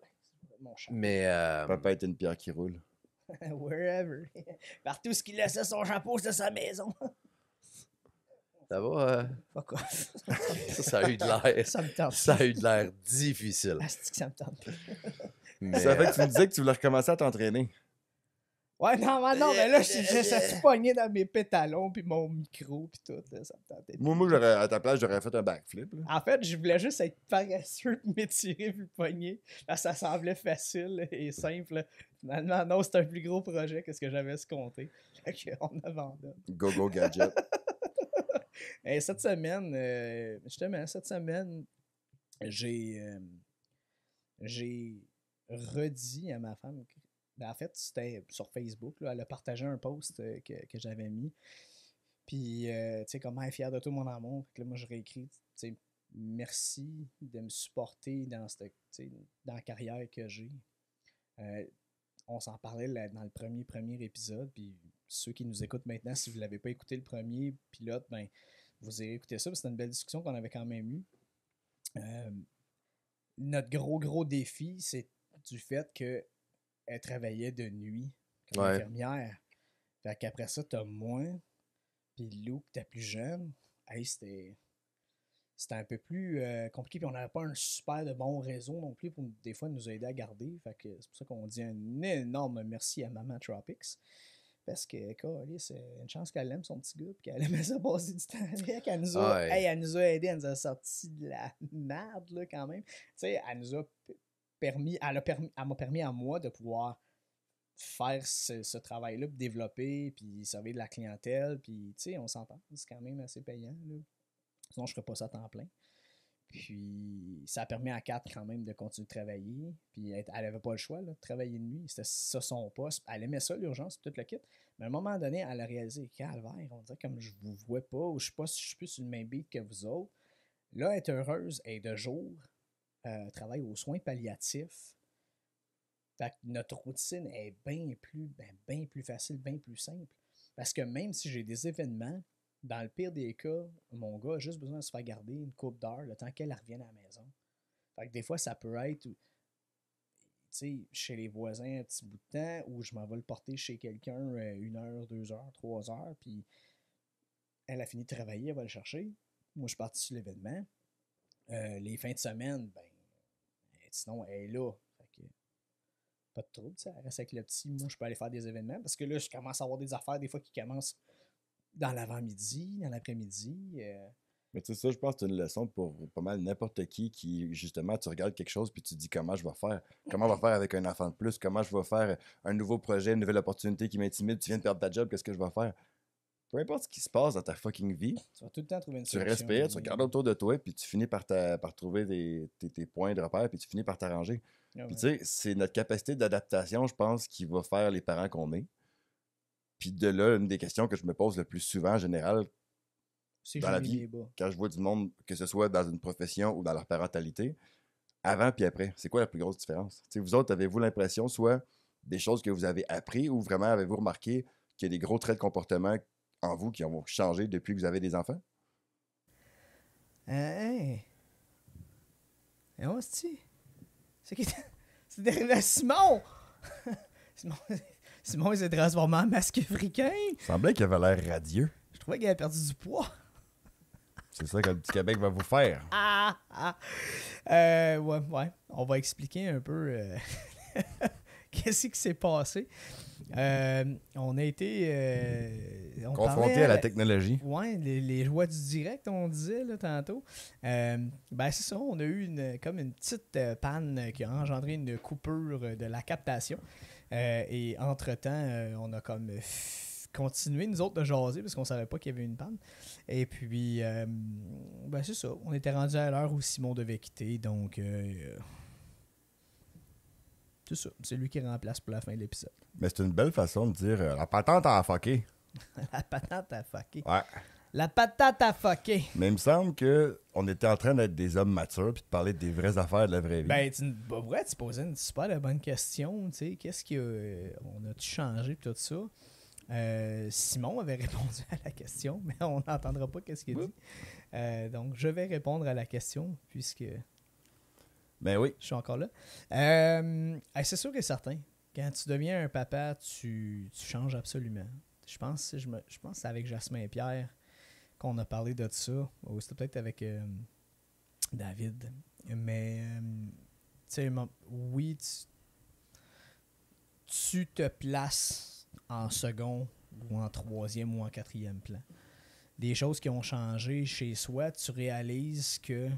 Mon chapeau. Mais. Papa est une pierre qui roule. Wherever. Partout ce qu'il laissait son chapeau, c'était sa maison. Ça va? Fuck off. Ça a eu de l'air. Ça me tente. Ça a eu de l'air difficile. Asti que ça me tente. Mais, Ça fait que tu me disais que tu voulais recommencer à t'entraîner. Ouais, non, mais là, je suis pogné dans mes pétalons, puis mon micro, puis tout. Là, ça me tentait. Moi, à ta place, j'aurais fait un backflip. Là. En fait, je voulais juste être paresseux, m'étirer, puis pogner. Là, ça semblait facile et simple. Finalement, non, c'est un plus gros projet que ce que j'avais escompté. Fait qu'on abandonne. Go gadget. Et cette semaine, j'ai redit à ma femme. Ben, en fait, c'était sur Facebook. Là, elle a partagé un post que j'avais mis. Puis, tu sais, comment elle est fière de tout mon amour. Puis là, moi, je réécris, tu sais, merci de me supporter dans la carrière que j'ai. On s'en parlait là, dans le premier épisode. Puis, ceux qui nous écoutent maintenant, si vous ne l'avez pas écouté le premier pilote, ben, vous irez écouter ça. C'était une belle discussion qu'on avait quand même eue. Notre gros défi, c'est du fait que elle travaillait de nuit comme infirmière. Fait qu'après ça, t'as moi, puis Lou, que t'es plus jeune. Hey, c'était un peu plus compliqué, puis on n'avait pas un super de bon réseau non plus pour des fois nous aider à garder. Fait que c'est pour ça qu'on dit un énorme merci à Maman Tropics. Parce que, c'est une chance qu'elle aime son petit gars, puis qu'elle aimait ça passer du temps avec. Elle nous a aidé, elle nous a sorti de la merde, là, quand même. Tu sais, elle nous a permis, elle m'a permis à moi de pouvoir faire ce travail-là, puis développer, puis servir de la clientèle, puis, tu sais, on s'entend, c'est quand même assez payant, là. Sinon, je ferais pas ça à temps plein. Puis, ça a permis à Kat quand même de continuer de travailler. Puis, elle avait pas le choix là, de travailler de nuit. C'était ça son poste. Elle aimait ça, l'urgence, tout le kit. Mais à un moment donné, elle a réalisé, calvaire, on dirait comme je vous vois pas, ou je sais pas si je suis plus sur le même beat que vous autres. Là, elle est heureuse, elle est de jour, travaille aux soins palliatifs. Fait que notre routine est bien plus facile, bien plus simple. Parce que même si j'ai des événements, dans le pire des cas, mon gars a juste besoin de se faire garder une couple d'heures le temps qu'elle revienne à la maison. Fait que des fois, ça peut être chez les voisins un petit bout de temps ou je m'en vais le porter chez quelqu'un 1 heure, 2 heures, 3 heures, puis elle a fini de travailler, elle va le chercher. Moi, je suis parti sur l'événement. Les fins de semaine, sinon, elle est là. Fait que, pas de trouble, ça reste avec le petit. Moi, je peux aller faire des événements parce que là, je commence à avoir des affaires des fois qui commencent dans l'avant-midi, dans l'après-midi. Mais tu sais, ça, je pense que c'est une leçon pour pas mal n'importe qui, justement, tu regardes quelque chose puis tu te dis comment je vais faire. Comment je vais faire avec un enfant de plus? Comment je vais faire un nouveau projet, une nouvelle opportunité qui m'intimide? Tu viens de perdre ta job, qu'est-ce que je vais faire? Peu importe ce qui se passe dans ta fucking vie, tu vas tout le temps trouver une tu solution. respires, tu regardes autour de toi puis tu finis par trouver tes points de repère puis tu finis par t'arranger. Ah, puis tu sais, c'est notre capacité d'adaptation, je pense, qui va faire les parents qu'on est. Puis de là, une des questions que je me pose le plus souvent en général dans la vie, quand je vois du monde, que ce soit dans une profession ou dans leur parentalité, avant puis après, c'est quoi la plus grosse différence? Tu sais, vous autres, avez-vous l'impression, soit des choses que vous avez appris ou vraiment avez-vous remarqué qu'il y a des gros traits de comportement en vous qui ont changé depuis que vous avez des enfants? Hein? Et on se dit. C'est qui? C'est derrière Simon! Simon, Simon, il s'est transformé en masque africain. Il semblait qu'il avait l'air radieux. Je trouvais qu'il avait perdu du poids. C'est ça que le petit Québec va vous faire. Ouais. On va expliquer un peu qu'est-ce qui s'est passé. On a été... on Confronté parlait à la technologie. Ouais, les joies du direct, on disait là, tantôt. Ben c'est ça, on a eu comme une petite panne qui a engendré une coupure de la captation. Et entre-temps, on a comme continué, nous autres, de jaser parce qu'on savait pas qu'il y avait une panne. Et puis, ben c'est ça, on était rendu à l'heure où Simon devait quitter, donc... c'est ça, c'est lui qui remplace pour la fin de l'épisode. Mais c'est une belle façon de dire la patente a fucké. La patate à fucker. Ouais. La patate à fucker. Mais il me semble qu'on était en train d'être des hommes matures puis de parler des vraies affaires de la vraie vie. Ben, tu posais une super de bonne question, tu sais, qu'est-ce qu'on a-tu changé pis tout ça? Simon avait répondu à la question, mais on n'entendra pas qu'est-ce qu'il dit. Donc, je vais répondre à la question, puisque Ben oui. je suis encore là. C'est sûr et certain, quand tu deviens un papa, tu changes absolument. Je pense que c'est avec Jasmin et Pierre qu'on a parlé de ça. Ou c'était peut-être avec David. Mais, tu sais, oui, tu te places en second ou en troisième ou en quatrième plan. Des choses qui ont changé chez soi, tu réalises que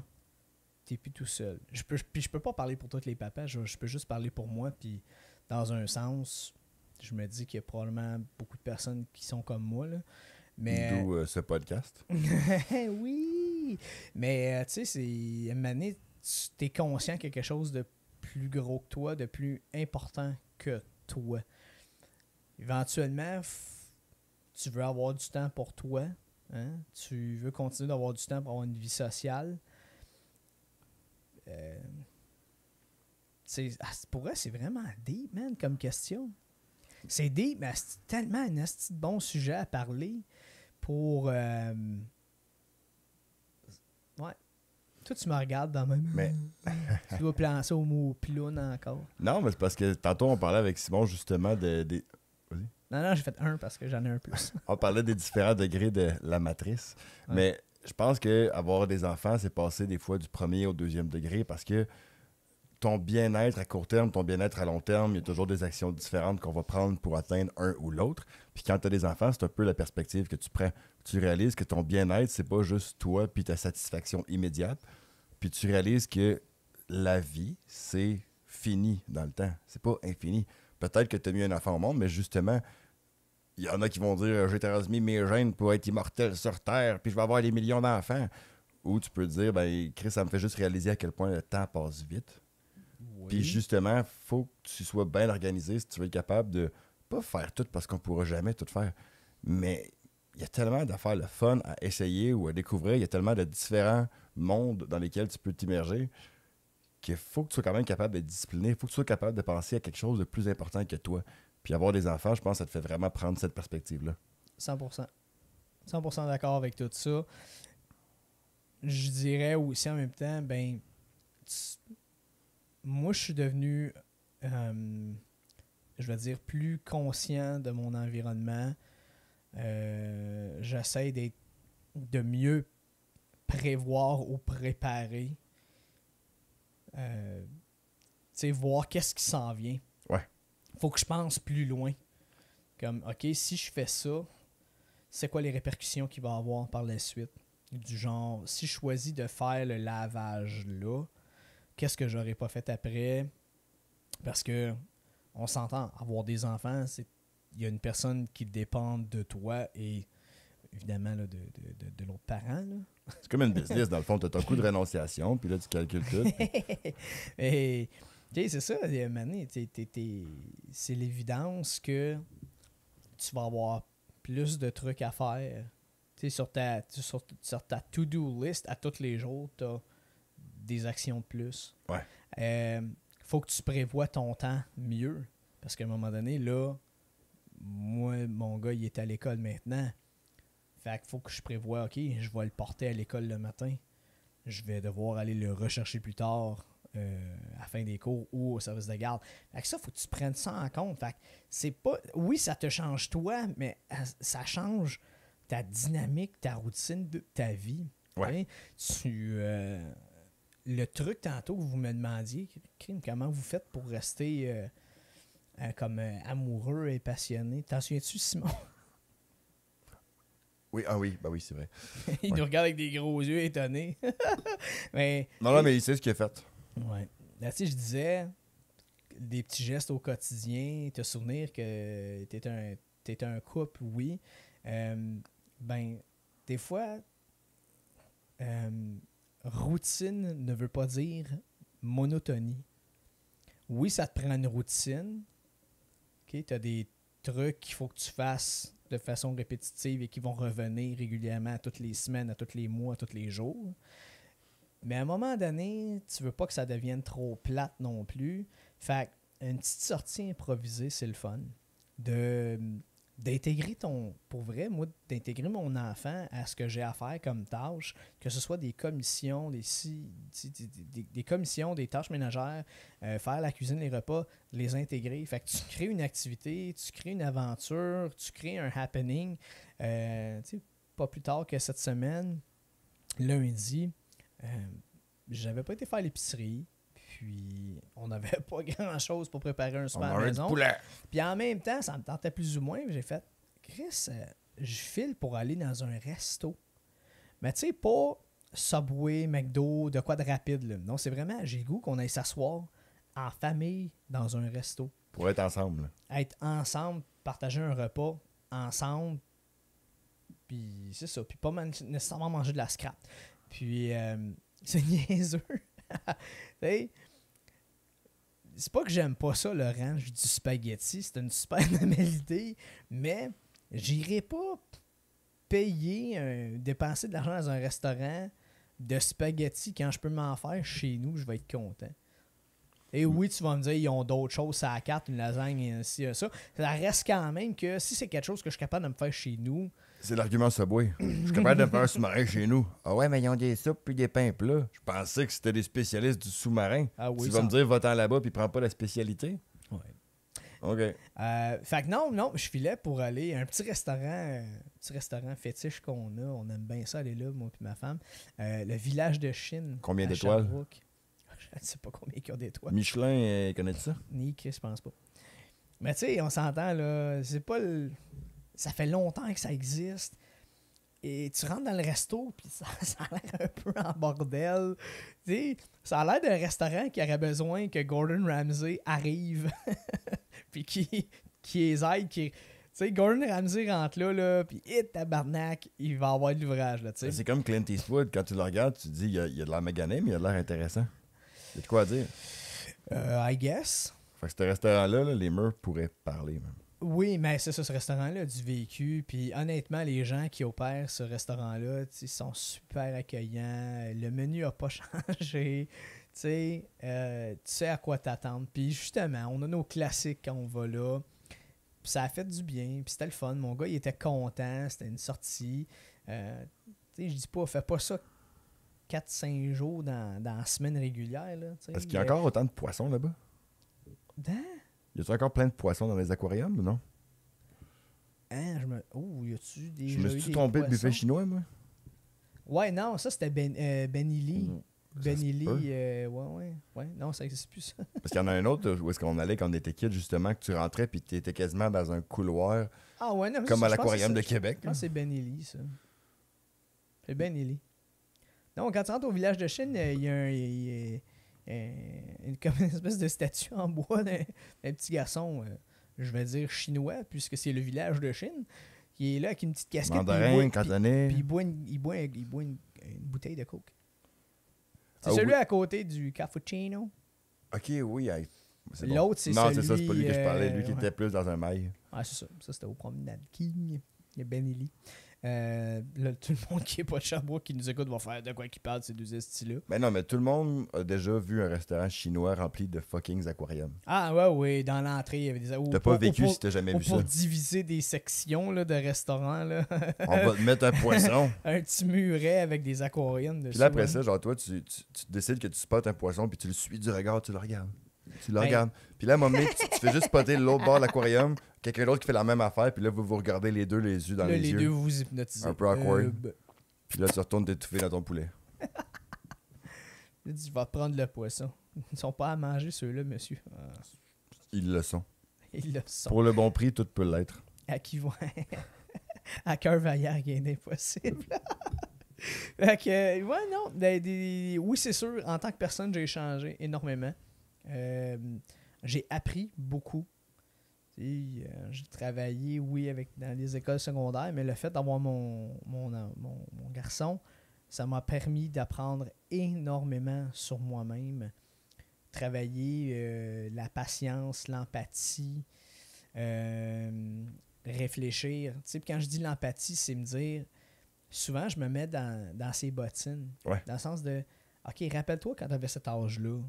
t'es plus tout seul. Je peux pas parler pour tous les papas, je peux juste parler pour moi, puis dans un sens, je me dis qu'il y a probablement beaucoup de personnes qui sont comme moi, là. Mais... D'où ce podcast. Oui! Mais, tu sais, c'est... À un moment donné, tu es conscient qu'il y a quelque chose de plus gros que toi, de plus important que toi. Éventuellement, tu veux avoir du temps pour toi. Hein? Tu veux continuer d'avoir du temps pour avoir une vie sociale. Pour vrai, c'est vraiment deep, man, comme question. C'est deep, mais c'est tellement un asti de bon sujet à parler pour... Ouais. Toi, tu me regardes dans même... Mais... Tu dois penser au mot ploune encore. Non, mais c'est parce que tantôt, on parlait avec Simon, justement, Non, j'ai fait un parce que j'en ai un plus. on parlait des différents degrés de la matrice. Ouais. Mais je pense qu'avoir des enfants, c'est passer des fois du premier au deuxième degré parce que ton bien-être à court terme, ton bien-être à long terme, il y a toujours des actions différentes qu'on va prendre pour atteindre un ou l'autre. Puis quand tu as des enfants, c'est un peu la perspective que tu prends. Tu réalises que ton bien-être, c'est pas juste toi puis ta satisfaction immédiate. Puis tu réalises que la vie, c'est fini dans le temps. C'est pas infini. Peut-être que tu as mis un enfant au monde, mais justement, il y en a qui vont dire j'ai transmis mes gènes pour être immortel sur Terre, puis je vais avoir des millions d'enfants. Ou tu peux dire, ben Chris, ça me fait juste réaliser à quel point le temps passe vite. Oui. Puis justement, faut que tu sois bien organisé si tu veux être capable de pas faire tout parce qu'on pourra jamais tout faire. Mais il y a tellement d'affaires le fun à essayer ou à découvrir. Il y a tellement de différents mondes dans lesquels tu peux t'immerger qu'il faut que tu sois quand même capable d'être discipliné. Il faut que tu sois capable de penser à quelque chose de plus important que toi. Puis avoir des enfants, je pense que ça te fait vraiment prendre cette perspective-là. 100%. 100% d'accord avec tout ça. Je dirais aussi en même temps, ben... Moi, je suis devenu, je vais dire, plus conscient de mon environnement. J'essaie de mieux prévoir ou préparer. Tu sais, voir qu'est-ce qui s'en vient. Ouais. Faut que je pense plus loin. Comme, OK, si je fais ça, c'est quoi les répercussions qu'il va y avoir par la suite? Du genre, si je choisis de faire le lavage là, qu'est-ce que j'aurais pas fait après? Parce que on s'entend, avoir des enfants, il y a une personne qui dépend de toi et évidemment là, de l'autre parent. Là. C'est comme une business, dans le fond. Tu as ton coût de renonciation, puis là, tu calcules tout. Puis... Et c'est ça, Mané, c'est l'évidence que tu vas avoir plus de trucs à faire. Sur ta to-do list, à tous les jours, tu as des actions de plus faut que tu prévois ton temps mieux. Parce qu'à un moment donné, là, moi, mon gars, il est à l'école maintenant. Fait qu'il faut que je prévoie, OK, je vais le porter à l'école le matin. Je vais devoir aller le rechercher plus tard à la fin des cours ou au service de garde. Fait que ça, il faut que tu prennes ça en compte. Fait que c'est pas... Oui, ça te change toi, mais ça change ta dynamique, ta routine de ta vie. Ouais. Le truc tantôt que vous me demandiez, comment vous faites pour rester comme amoureux et passionné. T'en souviens-tu, Simon? Oui, bah oui, c'est vrai. Il nous regarde avec des gros yeux étonnés. Mais, Non, mais il sait ce qu'il a fait. ouais. Là, tu sais, je disais, des petits gestes au quotidien, te souvenir que t'es un couple, oui. Ben, des fois, routine ne veut pas dire monotonie. Oui, ça te prend une routine. Okay? Tu as des trucs qu'il faut que tu fasses de façon répétitive et qui vont revenir régulièrement à toutes les semaines, à tous les mois, à tous les jours. Mais à un moment donné, tu veux pas que ça devienne trop plate non plus. Fait une petite sortie improvisée, c'est le fun. D'intégrer pour vrai, moi, d'intégrer mon enfant à ce que j'ai à faire comme tâche, que ce soit des commissions, des commissions, des tâches ménagères, faire la cuisine, les repas, les intégrer. Fait que tu crées une activité, tu crées une aventure, tu crées un happening. Pas plus tard que cette semaine, lundi, j'avais pas été faire l'épicerie. Puis, on n'avait pas grand-chose pour préparer un souper à la maison. Puis en même temps, ça me tentait plus ou moins. J'ai fait, Chris, je file pour aller dans un resto. Mais tu sais, pas Subway, McDo, de quoi de rapide. Là. Non, c'est vraiment, j'ai le goût qu'on aille s'asseoir en famille dans un resto. Pour être ensemble. Être ensemble, partager un repas ensemble. Puis c'est ça. Puis pas nécessairement manger de la scrap. Puis c'est niaiseux. T'sais, c'est pas que j'aime pas ça, le ranch du spaghetti. C'est une super belle idée. Mais j'irai pas dépenser de l'argent dans un restaurant de spaghetti quand je peux m'en faire chez nous. Je vais être content. Et oui, tu vas me dire, ils ont d'autres choses à la carte, une lasagne et ainsi, ça. Ça reste quand même que si c'est quelque chose que je suis capable de me faire chez nous. C'est l'argument Subway. Je suis capable de me faire un sous-marin chez nous. Ah ouais, mais ils ont des soupes puis des pains plats. Je pensais que c'était des spécialistes du sous-marin. Ah oui, tu vas me dire, va-t'en là-bas puis prends pas la spécialité. Ouais. OK. Fait que non, je filais pour aller à un petit restaurant fétiche qu'on a. On aime bien ça aller là, moi et ma femme. Le village de Chine. Combien à d'étoiles? Sherbrooke. Je ne sais pas combien il y a d'étoiles. Michelin, connais-tu ça? Ni Chris, je pense pas. Mais tu sais, on s'entend, là, c'est pas ça fait longtemps que ça existe. Et tu rentres dans le resto, puis ça a l'air un peu en bordel. Tu sais, ça a l'air d'un restaurant qui aurait besoin que Gordon Ramsay arrive, puis qui les aide, tu sais, Gordon Ramsay rentre là puis tabarnak, il va avoir de l'ouvrage, là, tu sais. C'est comme Clint Eastwood, quand tu le regardes, tu te dis, il y a de l'air magané, mais il a de l'air intéressant. Il y a de quoi à dire. I guess. Fait que ce restaurant-là, là, les murs pourraient parler, même. Oui, mais c'est ça, ce restaurant-là a du vécu. Puis honnêtement, les gens qui opèrent ce restaurant-là, ils sont super accueillants. Le menu n'a pas changé. Tu sais à quoi t'attendre. Puis justement, on a nos classiques quand on va là. Puis ça a fait du bien. Puis c'était le fun. Mon gars, il était content. C'était une sortie. Tu sais, je dis pas, fais pas ça 4-5 jours dans la semaine régulière. Là, est-ce qu'il y a encore autant de poissons là-bas? Y a-tu encore plein de poissons dans les aquariums ou non? Hein, y a-tu des... Je me suis trompé de buffet chinois, moi? Ouais, non, ça c'était Benili. Benili, ouais. Non, ça n'existe plus, ça. Parce qu'il y en a un autre où est-ce qu'on allait quand on était kids, justement, que tu rentrais puis tu étais quasiment dans un couloir. Ah ouais, non, comme à l'aquarium de Québec. Je pense que c'est Benili, ça. C'est Benili. Donc, quand tu rentres au village de Chine, il y a comme une espèce de statue en bois d'un petit garçon, je vais dire chinois, puisque c'est le village de Chine, qui est là avec une petite casquette. Mandarin, cantonais. Puis il boit une bouteille de coke. C'est celui à côté du cappuccino. Ok, oui. C'est l'autre, c'est celui... Non, c'est ça, c'est pas lui que je parlais. Lui qui était plus dans un mail. Ah, c'est ça. Ça, c'était au Promenade King. Il y a Benili. Là, tout le monde qui est pas de Sherbrooke qui nous écoute va faire de quoi qu'ils parlent, ces deux estis-là. Mais non, mais tout le monde a déjà vu un restaurant chinois rempli de fucking aquariums. Ah ouais, oui, dans l'entrée, il y avait des... T'as pas vécu si t'as jamais Ou vu pour ça. diviser des sections là, de restaurants, là. On va te mettre un poisson. Un petit muret avec des aquariums dessus. Puis là, après ouais. ça, genre, toi, tu décides que tu spots un poisson, puis tu le suis du regard, tu le regardes. Tu le Ben- regardes. Puis là, à un moment donné, tu fais juste spotter l'autre bord de l'aquarium, quelqu'un d'autre qui fait la même affaire, puis là, vous vous regardez les deux, les yeux dans Là, les les yeux. deux vous hypnotisez. Un peu awkward. Ben, Puis là, tu retournes t'étouffer dans ton poulet. il dit, je vais prendre le poisson. Ils sont pas à manger, ceux-là, monsieur. Ah, Ils le sont. ils le sont. Pour le bon prix, tout peut l'être. À qui vont... à cœur vaillant, rien d'impossible. Fait que, ouais, non. Oui, c'est sûr, en tant que personne, j'ai changé énormément. J'ai appris beaucoup. J'ai travaillé, oui, dans les écoles secondaires, mais le fait d'avoir mon garçon, ça m'a permis d'apprendre énormément sur moi-même. Travailler la patience, l'empathie, réfléchir. Tu sais, quand je dis l'empathie, c'est me dire, souvent, je me mets dans ses bottines. Ouais. Dans le sens de, OK, rappelle-toi quand tu avais cet âge-là.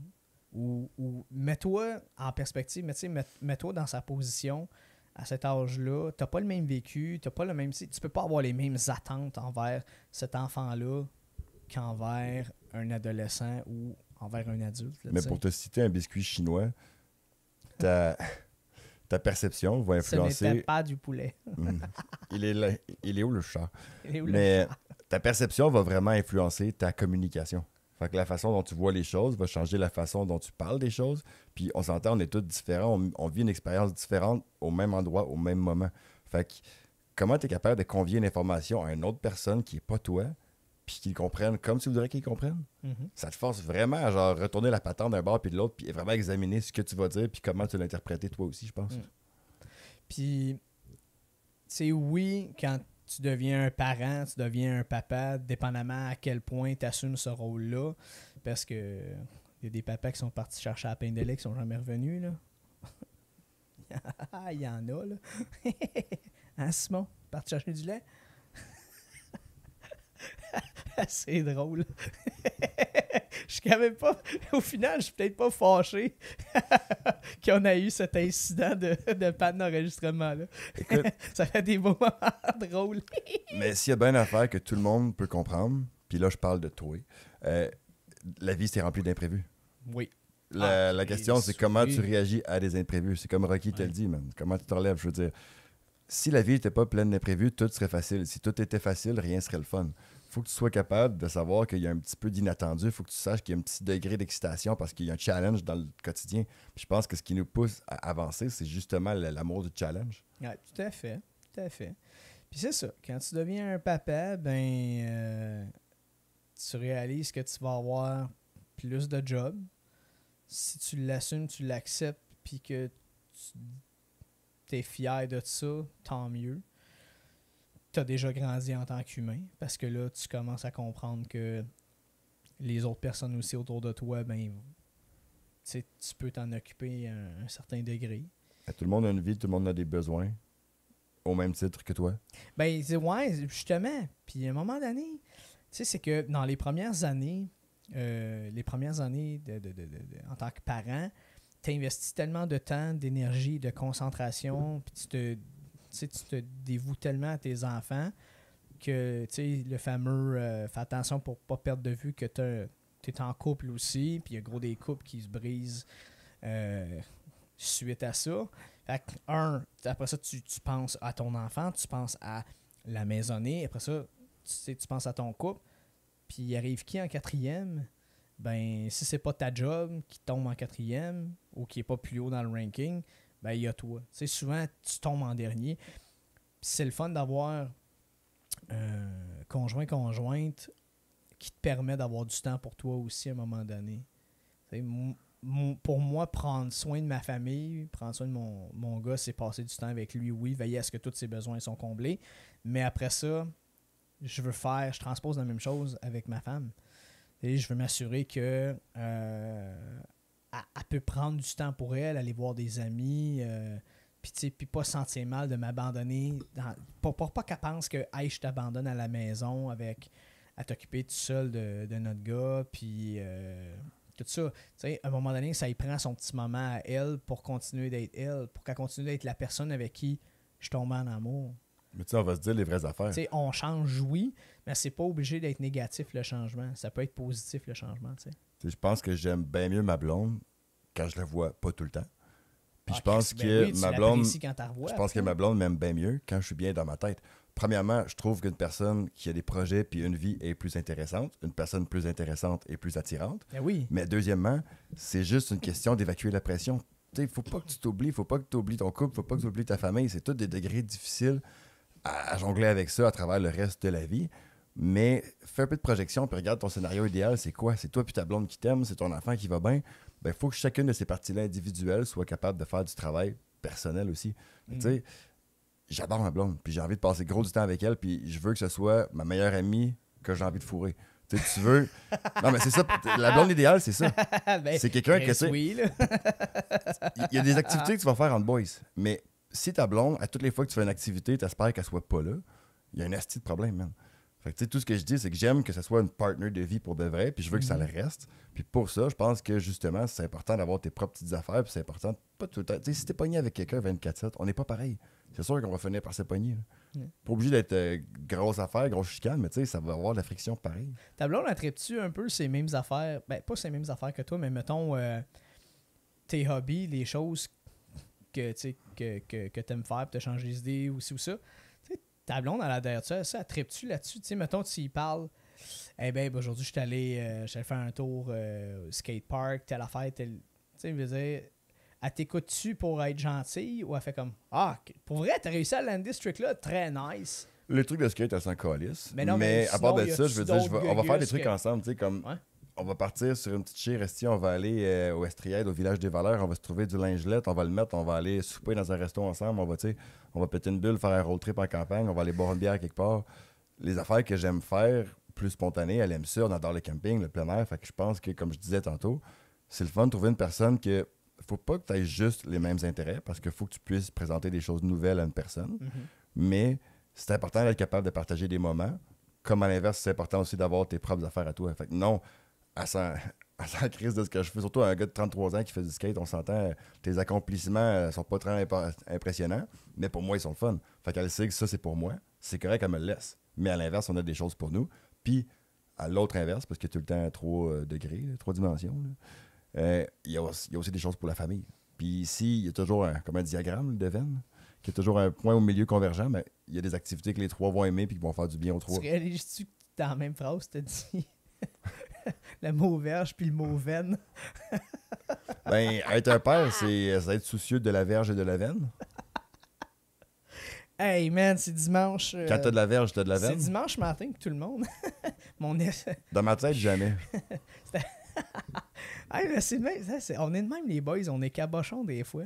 Ou mets-toi en perspective, mais mets-toi dans sa position à cet âge-là. Tu n'as pas le même vécu, t'as pas le même. Tu peux pas avoir les mêmes attentes envers cet enfant-là qu'envers un adolescent ou envers un adulte. Là, Mais t'sais. pour te citer un biscuit chinois, ta perception va Ce n'était influencer. pas du poulet. Il est là. Il est où le chat? Il est où, le Mais chat? ta perception va vraiment influencer ta communication. Fait que la façon dont tu vois les choses va changer la façon dont tu parles des choses. Puis on s'entend, on est tous différents. On vit une expérience différente au même endroit, au même moment. Fait que comment tu es capable de convier une information à une autre personne qui n'est pas toi, puis qu'ils comprennent comme tu voudrais qu'ils comprennent? Mhm. Ça te force vraiment à genre retourner la patente d'un bord puis de l'autre, puis vraiment examiner ce que tu vas dire, puis comment tu l'interpréter toi aussi, je pense. Mm. Puis, c'est oui, quand tu deviens un parent, tu deviens un papa, dépendamment à quel point tu assumes ce rôle-là. Parce que il y a des papas qui sont partis chercher à la pain de lait qui sont jamais revenus, là. Il y en a, là. Hein, Simon? Parti chercher du lait? C'est drôle. Je suis quand même pas... Au final, je suis peut-être pas fâché qu'on a eu cet incident de panne d'enregistrement-là. Écoute, Ça fait des moments drôles. mais s'il y a bien une affaire que tout le monde peut comprendre, puis là, je parle de toi, la vie, c'est rempli d'imprévus. Oui. La question, c'est comment oui. tu réagis à des imprévus. C'est comme Rocky te Ouais. le dit, man. Comment tu te relèves, je veux dire. Si la vie n'était pas pleine d'imprévus, tout serait facile. Si tout était facile, rien serait le fun. Faut que tu sois capable de savoir qu'il y a un petit peu d'inattendu. Il faut que tu saches qu'il y a un petit degré d'excitation parce qu'il y a un challenge dans le quotidien. Puis je pense que ce qui nous pousse à avancer, c'est justement l'amour du challenge. Ouais, tout à fait. Tout à fait. Puis c'est ça. Quand tu deviens un papa, tu réalises que tu vas avoir plus de job. Si tu l'assumes, tu l'acceptes, puis que tu es fier de ça, tant mieux. Tu as déjà grandi en tant qu'humain, parce que là, tu commences à comprendre que les autres personnes aussi autour de toi, tu peux t'en occuper à un certain degré. Tout le monde a une vie, tout le monde a des besoins, au même titre que toi. Ouais, justement. Puis à un moment donné, tu sais, c'est que dans les premières années, en tant que parent, tu investis tellement de temps, d'énergie, de concentration, puis tu te dévoues tellement à tes enfants que, tu sais, le fameux fais attention pour pas perdre de vue que tu es en couple aussi, puis il y a gros des couples qui se brisent suite à ça. Fait que, après ça, tu penses à ton enfant, tu penses à la maisonnée, après ça, tu penses à ton couple, puis il arrive qui en quatrième? Ben, si c'est pas ta job qui tombe en quatrième ou qui est pas plus haut dans le ranking, ben, il y a toi. Tu sais, souvent, tu tombes en dernier. Puis c'est le fun d'avoir conjointe qui te permet d'avoir du temps pour toi aussi à un moment donné. Tu sais, pour moi, prendre soin de ma famille, prendre soin de mon gars, c'est passer du temps avec lui, oui, veiller à ce que tous ses besoins sont comblés. Mais après ça, je transpose la même chose avec ma femme. Et je veux m'assurer que elle peut prendre du temps pour elle, aller voir des amis, puis puis pas se sentir mal de m'abandonner. Pour pas qu'elle pense que hey, je t'abandonne à la maison à t'occuper tout seul de notre gars, puis tout ça. Tu sais, à un moment donné, ça y prend son petit moment à elle pour continuer d'être elle, pour qu'elle continue d'être la personne avec qui je tombe en amour. Mais tu sais, on va se dire les vraies affaires. Tu sais, on change, oui, mais c'est pas obligé d'être négatif le changement. Ça peut être positif le changement, tu sais. Tu sais, je pense que j'aime bien mieux ma blonde quand je la vois pas tout le temps. Puis je Ah, pense Chris, que oui, tu ma blonde, l'apprécies quand t'en revois, je pense que après. ma blonde m'aime bien mieux quand je suis bien dans ma tête. Premièrement, je trouve qu'une personne qui a des projets puis une vie est plus intéressante. Une personne plus intéressante est plus attirante. Ben oui. Mais deuxièmement, c'est juste une question d'évacuer la pression. Tu sais, faut pas que tu t'oublies, faut pas que tu oublies ton couple, faut pas que tu oublies ta famille. C'est tous des degrés difficiles à jongler avec ça à travers le reste de la vie. Mais fais un peu de projection puis regarde ton scénario idéal, c'est quoi? C'est toi puis ta blonde qui t'aime, c'est ton enfant qui va bien. Ben, il faut que chacune de ces parties-là individuelles soit capable de faire du travail personnel aussi. Tu sais, j'adore ma blonde, puis j'ai envie de passer gros du temps avec elle, puis je veux que ce soit ma meilleure amie que j'ai envie de fourrer. Tu veux... Non, mais c'est ça. La blonde idéale, c'est ça. Ben, C'est quelqu'un que, tu Chris, sais, oui, là. il y a des activités que tu vas faire en boys, mais si ta blonde, à toutes les fois que tu fais une activité, t'espères qu'elle soit pas là, il y a un asti de problème, man. Fait que, tu sais, tout ce que je dis, c'est que j'aime que ce soit une partner de vie pour de vrai, puis je veux que ça le reste. Puis pour ça, je pense que justement, c'est important d'avoir tes propres petites affaires, puis c'est important de pas tout le temps. Tu sais, si t'es pogné avec quelqu'un 24/7, on n'est pas pareil. C'est sûr qu'on va finir par se pogner. Là. Pas obligé d'être grosse affaire, grosse chicane, mais tu sais, ça va avoir de la friction pareil. Ta blonde, attribue-tu un peu ces mêmes affaires? Ben, pas ces mêmes affaires que toi, mais mettons tes hobbies, les choses que tu aimes faire pour te changer les idées ou ci ou ça. Tu sais, ta blonde, elle a derrière ça attribue-tu là-dessus? Tu sais, mettons, tu y parles. Eh bien, aujourd'hui, je suis allé faire un tour au skatepark, telle affaire, telle. Tu sais, je veux dire, elle t'écoute-tu pour être gentille ou elle fait comme ah, pour vrai, t'as réussi à lander ce truc-là, très nice. Le truc de skate, elle s'en calisse. Mais non, mais à part sinon, de y ça, a-tu je veux dire, d'autres on va faire des gugus trucs que- ensemble, tu sais, comme Ouais. on va partir sur une petite chire, on va aller au Estriade, au village des Valeurs, on va se trouver du lingelette, on va le mettre, on va aller souper dans un resto ensemble, on va péter une bulle, faire un road trip en campagne, on va aller boire une bière quelque part. Les affaires que j'aime faire, plus spontanées, elle aime ça, on adore le camping, le plein air, fait que je pense que, comme je disais tantôt, c'est le fun de trouver une personne que faut pas que tu aies juste les mêmes intérêts, parce qu'il faut que tu puisses présenter des choses nouvelles à une personne, mais c'est important d'être capable de partager des moments, comme à l'inverse, c'est important aussi d'avoir tes propres affaires à toi. Fait que non, à 100 crise de ce que je fais, surtout un gars de 33 ans qui fait du skate, on s'entend, tes accomplissements sont pas très impressionnants, mais pour moi, ils sont le fun. Fait qu'elle sait que ça, c'est pour moi. C'est correct, elle me le laisse. Mais à l'inverse, on a des choses pour nous. Puis, à l'autre inverse, parce qu'il y a tout le temps 3 degrés, 3 dimensions, il y a aussi des choses pour la famille. Puis ici, il y a toujours comme un diagramme de Venn, qui est toujours un point au milieu convergent, mais il y a des activités que les 3 vont aimer puis qui vont faire du bien aux 3. Tu réalises-tu que dans la même phrase, tu as dit le mot verge puis le mot veine? Ben, être un père, c'est être soucieux de la verge et de la veine. Hey man, c'est dimanche. Quand t'as de la verge, t'as de la c'est veine. dimanche matin que tout le monde. Dans ma tête, jamais. Hey, là, c'est même, on est de même les boys, on est cabochons des fois.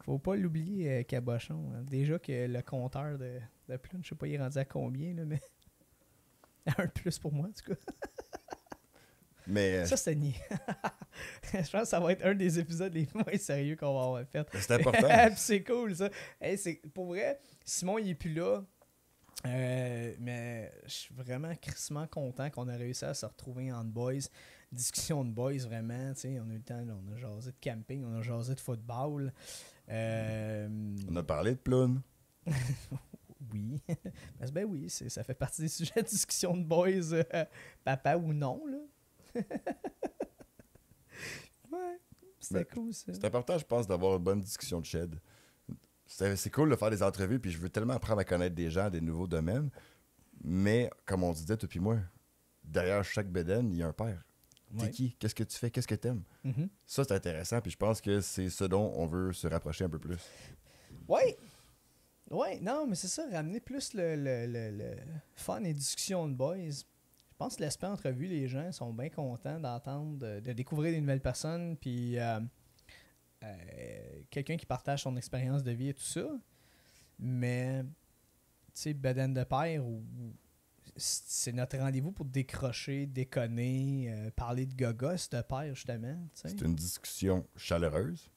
Faut pas l'oublier, cabochon. Hein. Déjà que le compteur de Plune, je sais pas, il est rendu à combien, là, mais. Un de plus pour moi, en tout cas. Mais Ça, c'est niais. Je pense que ça va être un des épisodes les moins sérieux qu'on va avoir fait. c'est important. Puis c'est cool, ça. Hey, pour vrai, Simon, il est plus là. Mais je suis vraiment crissement content qu'on a réussi à se retrouver en boys. Discussion de boys, vraiment. On a eu le temps, là, on a jasé de camping, on a jasé de football. On a parlé de ploune. Oui. Ben oui, ça fait partie des sujets de discussion de boys, papa ou non, là. Ouais, c'était cool, ça. C'est important, je pense, d'avoir une bonne discussion de shed. C'est cool de faire des entrevues, puis je veux tellement apprendre à connaître des gens, des nouveaux domaines. Mais, comme on disait, toi puis moi, derrière chaque bédaine, il y a un père. T'es Ouais. qui? Qu'est-ce que tu fais? Qu'est-ce que t'aimes? Mhm. Ça, c'est intéressant, puis je pense que c'est ce dont on veut se rapprocher un peu plus. Ouais. Ouais, non, mais c'est ça, ramener plus le fun et discussion de boys. Je pense que l'aspect entrevue, les gens sont bien contents d'entendre, de découvrir des nouvelles personnes, puis quelqu'un qui partage son expérience de vie et tout ça. Mais, tu sais, bedaine de père, c'est notre rendez-vous pour décrocher, déconner, parler de gogos de père, justement. Tu sais. C'est une discussion chaleureuse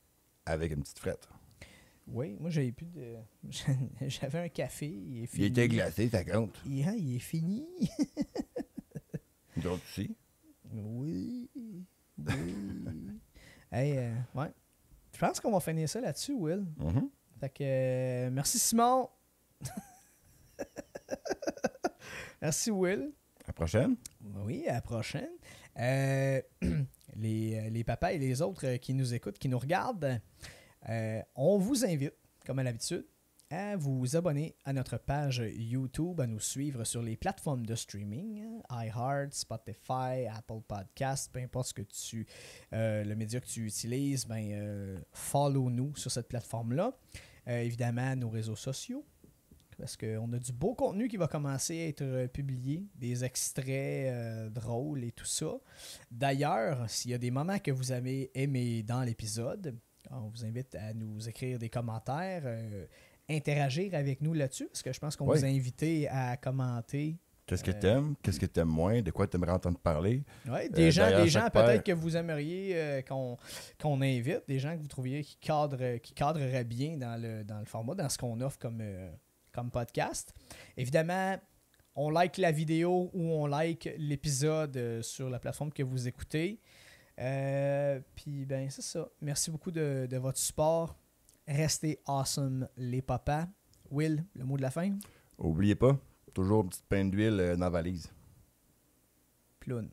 avec une petite frette. Oui, moi j'avais plus de. J'avais un café, il est Il fini. était glacé, ça compte. Il est fini. D'autres aussi. Oui. Hey, ouais. Je pense qu'on va finir ça là-dessus, Will. Mhm. Fait que merci Simon. Merci Will. À la prochaine. Oui, à la prochaine. Les papas et les autres qui nous écoutent, qui nous regardent, on vous invite, comme à l'habitude, à vous abonner à notre page YouTube, à nous suivre sur les plateformes de streaming, iHeart, Spotify, Apple Podcasts, peu importe le média que tu utilises, follow-nous sur cette plateforme-là. Évidemment, nos réseaux sociaux, parce qu'on a du beau contenu qui va commencer à être publié, des extraits drôles et tout ça. D'ailleurs, s'il y a des moments que vous avez aimés dans l'épisode, on vous invite à nous écrire des commentaires, interagir avec nous là-dessus, parce que je pense qu'on vous a invité à commenter. Qu'est-ce que t'aimes? Qu'est-ce que t'aimes moins? De quoi t'aimerais entendre parler? Ouais, des gens chaque peut-être paire. que vous aimeriez qu'on invite, des gens que vous trouviez qui cadreraient bien dans le format, dans ce qu'on offre comme podcast. Évidemment, on like la vidéo ou on like l'épisode sur la plateforme que vous écoutez. Puis ben c'est ça. Merci beaucoup de votre support. Restez awesome les papas. Will, le mot de la fin? Oubliez pas, toujours une petite peine d'huile dans la valise. Ploune.